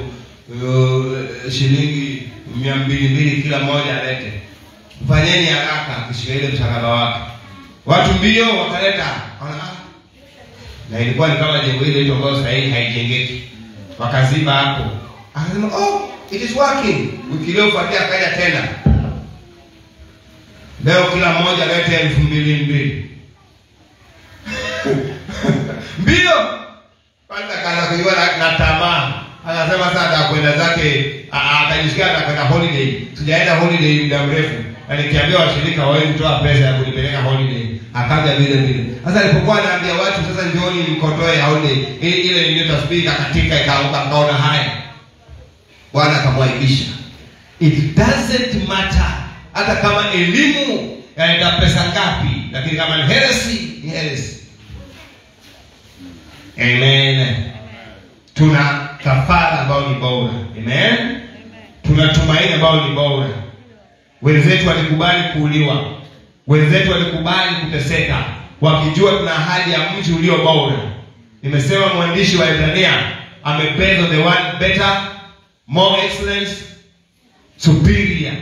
shilingi 200 kila mmoja alete. Fanyeni haraka kishika ile msalaba wake. Watu mbio wakaleta. Na ilikuwa ni kama jengo ile ambayo sasa hivi haijengeki. Wakaziba hapo. Akasema it is working. Wiki leo fuatia akaja tena. Leo kila mmoja alete 2,200. Mbio. Kwanza kaanza kujua na tamaa. Anasema sasa atakwenda zake, akajisikia atakwenda holiday. Tujaenda holiday muda mrefu. Alikiambia washirika wawe kutoa pesa ya kunipeleka holiday. Akaja vile. Sasa alipokuwa anaambia watu sasa njooni mkotoe holiday, ile ndio speaker katika ikaanguka kaona haya. Bwana akamwaibisha. It doesn't matter hata kama elimu yaenda pesa ngapi, lakini kama ni heresy, ni heresy. Amen. Tuna kafara ambayo ni bora. Amen. Tuna tumaini ambayo ni bora. Wenzetu walikubali kuuliwa. Wenzetu walikubali kuteseka wakijua tuna ahadi ya mji ulio bora. Nimesema mwandishi wa Ibrania amependa the one better, more excellent, superior.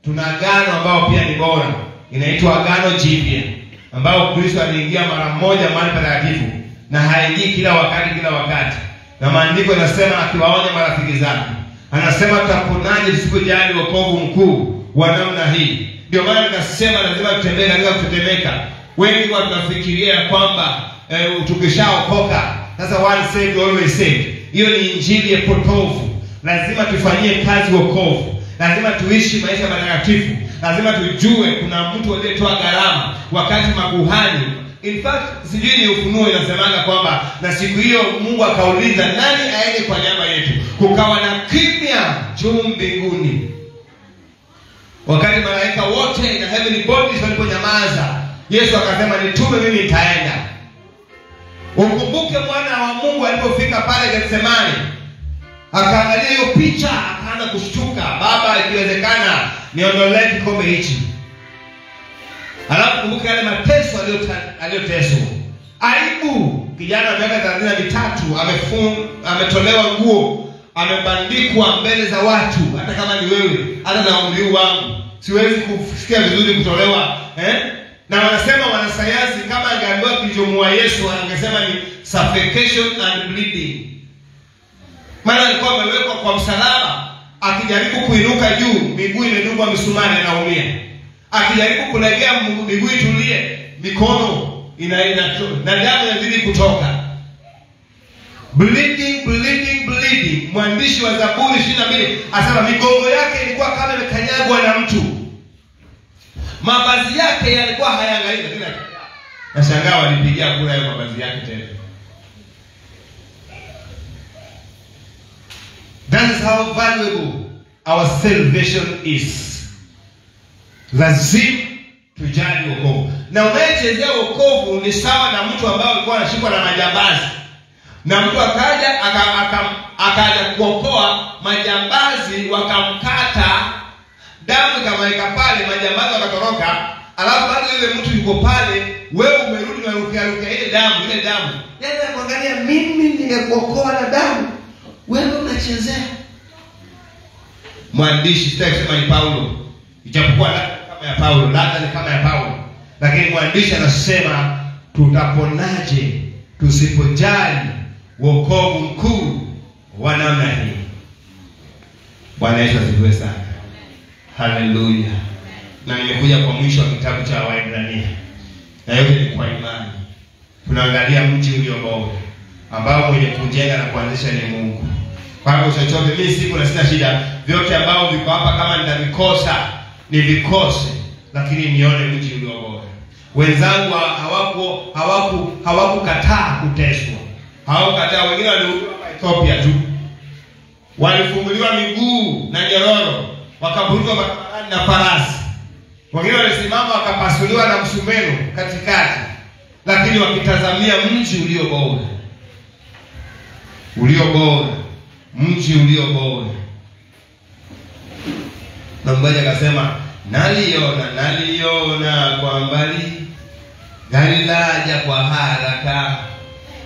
Tuna agano ambao pia ni bora. Inaitwa agano jipya ambao Kristo aliingia mara moja mahali patakatifu na haingii kila wakati. Na maandiko yanasema akiwaonya marafiki zake, anasema tutaponaje tusipojali wokovu mkuu wa namna hii. Ndio maana nikasema lazima tutembee katika kutetemeka. Wengi wanafikiria kwamba tukishaokoka sasa one saved always saved. Hiyo ni injili ya potofu. Lazima tufanyie kazi wokovu. Lazima tuishi maisha matakatifu. Lazima tujue kuna mtu aliyetoa gharama wakati makuhani. In fact, sijui ni Ufunuo inasemanga kwamba na siku hiyo Mungu akauliza nani aende kwa niaba yetu. Kukawa na kimya juu mbinguni. Wakati malaika wote na heavenly bodies waliponyamaza, Yesu akasema nitume mimi nitaenda. Ukumbuke mwana wa Mungu alipofika pale Getsemani, akaangalia hiyo picha, akaanza kushtuka, Baba ikiwezekana niondolee kikombe hichi. Alafu kumbuka yale mateso aliyoteswa. Aibu, kijana wa miaka 33 ametolewa nguo, amebandikwa mbele za watu. Hata kama ni wewe, hata na umri wangu siwezi kusikia vizuri kutolewa, Na wanasema wanasayansi kama angeambiwa kilichomuua Yesu angesema ni suffocation and bleeding. Maana alikuwa amewekwa kwa msalaba, akijaribu kuinuka juu, miguu imedungwa misumari anaumia. Akijaribu kulegea miguu itulie, mikono na damu inazidi kutoka. Bleeding. Mwandishi wa Zaburi 22 asema migongo yake ilikuwa kama imekanyagwa na mtu. Mavazi yake yalikuwa hayaangalii tena. Nashangaa walipigia kura hiyo mavazi yake tena. That is how valuable our salvation is. Lazima tujali wokovu. Na unayechezea wokovu ni sawa na mtu ambaye alikuwa anashikwa na majambazi. Na mtu akaja kuokoa, majambazi wakamkata, damu ikamaika pale, majambazi wakatoroka. Alafu bado yule mtu yuko pale, wewe umerudi na rukia ile damu. Yeye anaangalia, mimi ningekuokoa na damu, wewe unachezea. Mwandishi sitaki kusema ni Paulo, ijapokuwa kama ya Paulo, labda ni kama ya Paulo, lakini mwandishi anasema tutaponaje tusipojali wokovu mkuu wa namna hii. Bwana Yesu asifiwe sana. Hallelujah. Na nimekuja kwa mwisho wa kitabu cha Waebrania. Na yote ni kwa imani. Tunaangalia mji ulio bora ambao mwenye kujenga na kuanzisha ni Mungu. Kwa hiyo chochote mimi siku na sina shida, vyote ambao viko hapa kama nitavikosa, nivikose, lakini nione mji ulio bora. Wenzangu hawakukataa kuteswa. Hawakukataa. Wengine walihubiriwa Ethiopia tu, walifunguliwa miguu na nyororo, wakaburuzwa barabarani na farasi. Wengine walisimama wakapasuliwa na msumeno katikati, lakini wakitazamia mji ulio bora. Ulio bora, mji ulio bora. Na mmoja akasema, naliona kwa mbali gari laja kwa haraka,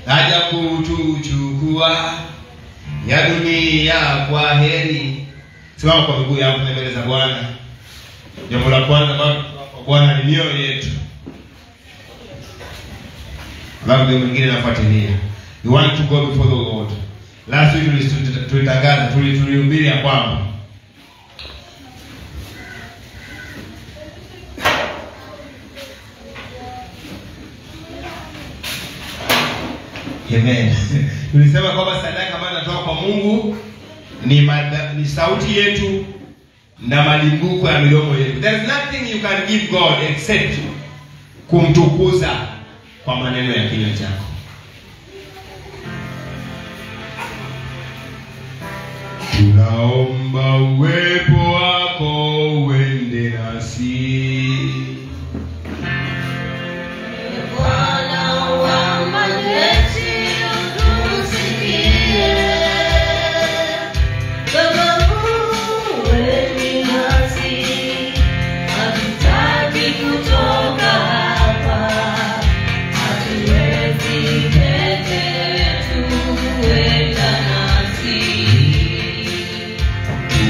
laja kutuchukua, ya dunia kwa heri. Simama kwa miguu yako mbele za Bwana. Jambo la kwanza kwa Bwana ni mioyo yetu. Alafu mwingine nafuatilia. You want to go before the Lord. Last week tulitangaza, tulihubiri ya kwamba Amen. Tulisema kwamba sadaka ambayo inatoka kwa Mungu ni sauti yetu na malimbuko ya midomo yetu. There is nothing you can give God except kumtukuza kwa maneno ya kinywa chako. Tunaomba uwepo wako uende nasi.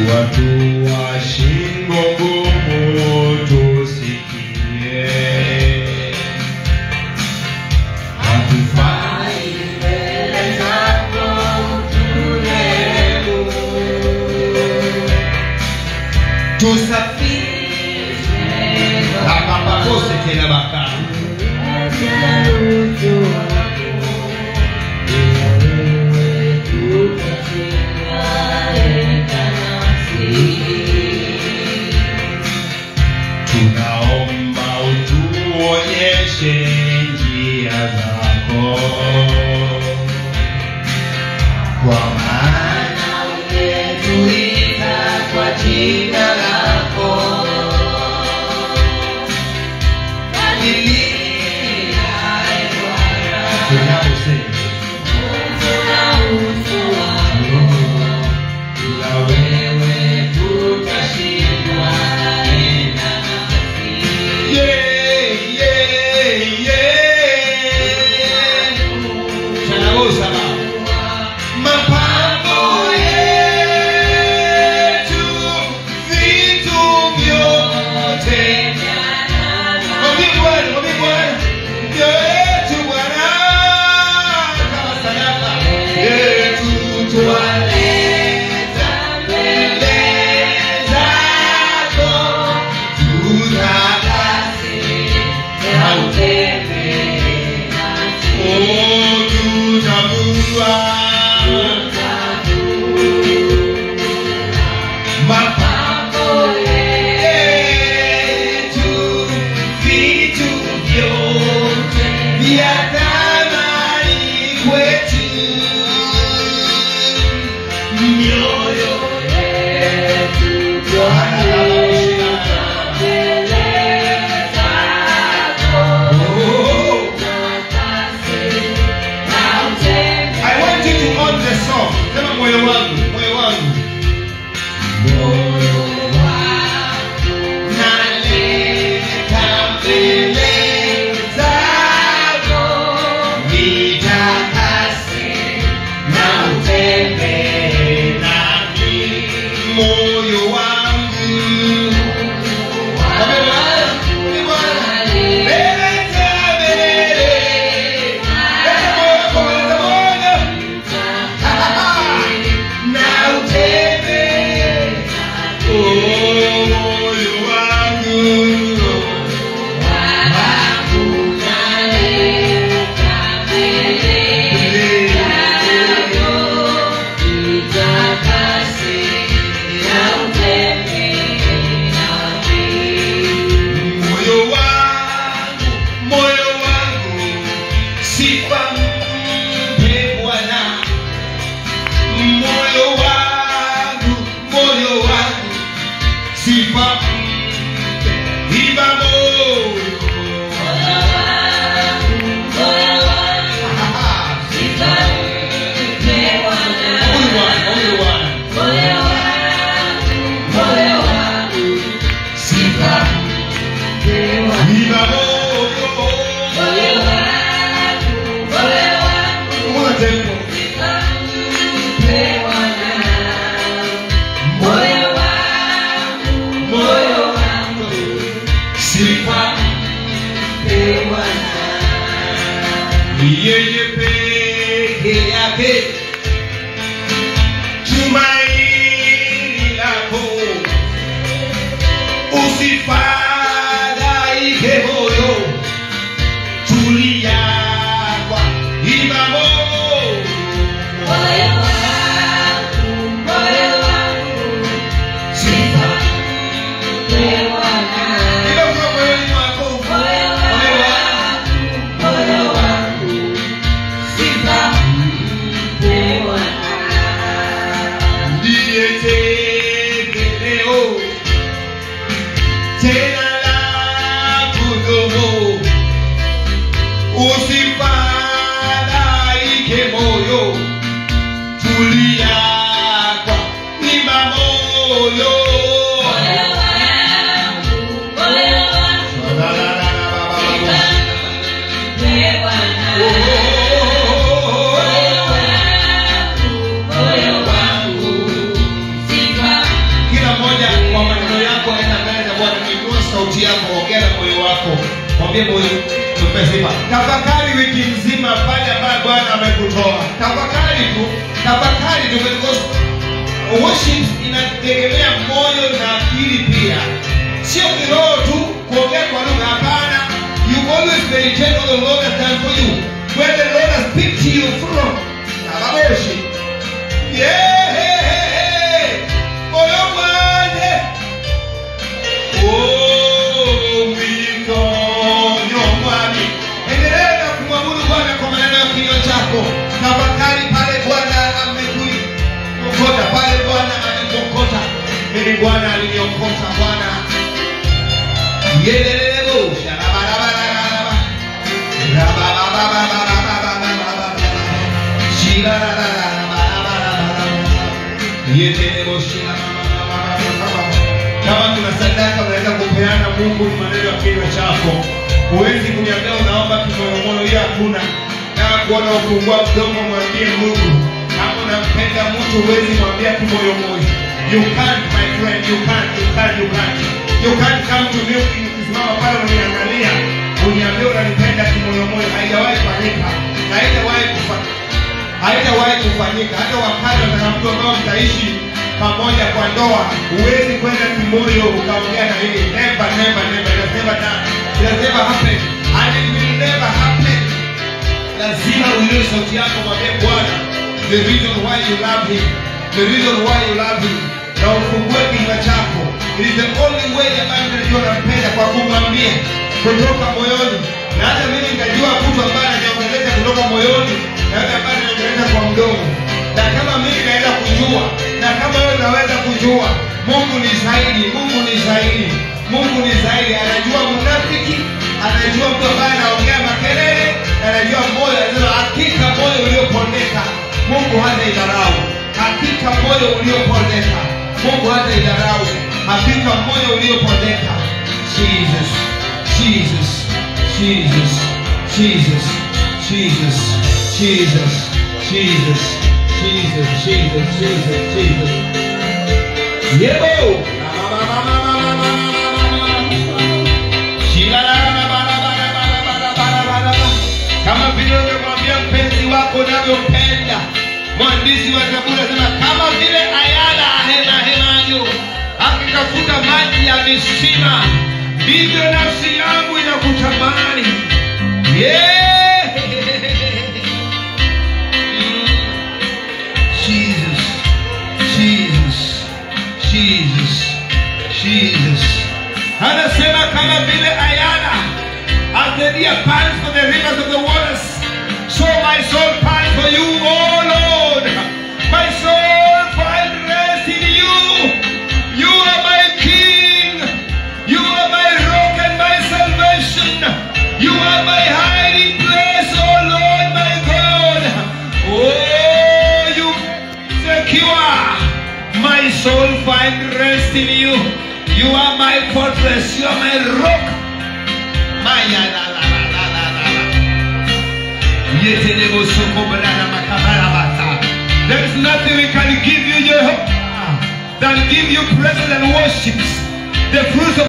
Watu wa shingo ngumu tusikie, hatufai mbele zako turehemu, tusafishe akapakose tena baka tunaomba utuonyeshe njia zako, kwa maana umetuita kwa jina lako. Badilia Bwana tunaposema wewe tutashindwa. Mapango yeye peke yake tumaini lako. Usifadhaike moyo, tulia kwa imamo. Moyo wangu, sifa Bwana. Ndio kwa moyoni mwako. Moyo wangu, sifa Bwana. Ndiye tegemeo tena la kudumu. Usifadhaike moyo, tulia kwa imamo. Moyo wangu, La, la, la, la, la, la, sifa Bwana. Moyo wangu, sifa. Kila mmoja kwa maneno yako aenda mbele za Bwana. Inua sauti yako, ongea na moyo wako. Mwambie moyo mpe sifa. Tafakari wiki nzima pale ambapo Bwana amekutoa. Tafakari tu because worship inategemea moyo na akili pia. Sio kiroho tu kuongea kwa lugha, hapana. You always meditate on the Lord has done for you. When the Lord has picked you from worship. Yeah. Moyo wangu. Mwito nyumbani. Endelea na kumwabudu Bwana kwa maneno ya kinywa chako. Tafakari pale Bwana amekuokota, pale Bwana amekuokota. Mimi Bwana aliniokota Bwana. Yelelebo, sharabarabaraba. Rababababababababababa. Shirarararabarabaraba. Yetelebo, shirababababababa. Kama kuna sadaka unaweza kupeana Mungu ni maneno ya kinywa chako. Huwezi kuniambia unaomba kimoyomoyo, hiyo hakuna. Kama kuona ufungua mdomo mwambie Mungu. Kama unampenda mtu huwezi mwambia kimoyomoyo. You can't, my friend, you can't. You can't come to me ukisimama pale unaniangalia uniambia unanipenda kimoyomoyo. Haijawahi kufanyika. Haitawahi kufanyika. Hata wakati unataka mtu ambao mtaishi pamoja kwa ndoa, huwezi kwenda kimoyo ukaongea na yeye. Never. It has never done. It has never happened. And it will never happen. Lazima uinue sauti yako mwambie Bwana the reason why you love him. Na ufungue kinywa chako. It is the only way ambayo unajua unampenda, kwa kumwambia kutoka moyoni. Na hata mimi nikajua mtu ambaye anaongeleza kutoka moyoni na hata ambaye anaongeleza kwa mdomo. Na kama mimi naweza kujua, na kama wewe unaweza kujua, Mungu ni zaidi. Anajua mnafiki, anajua mtu ambaye anaongea makelele, anajua moyo. Anasema hakika moyo uliopondeka Mungu hataidharau. Hakika moyo uliopondeka Mungu hataidharau. Hakika moyo uliopondeka. Jesus. Yebo. Kama vile unamwambia mpenzi wako unavyopenda. Mwandishi wa Zaburi anasema kama vile ayala ahemayo akitafuta maji ya visima, ndivyo nafsi yangu inakutamani. Jesus. Anasema kama vile ayala as the deer pants for the rivers of the waters, so my soul pants for you, oh Lord. My soul finds rest in you. You are my King. You are my rock and my salvation. You are my hiding place, oh Lord, my God. Oh, you secure. My soul finds rest in you. You are my fortress. You are my rock. There is nothing we can give you, Jehovah, than give you praise and worship. The fruits of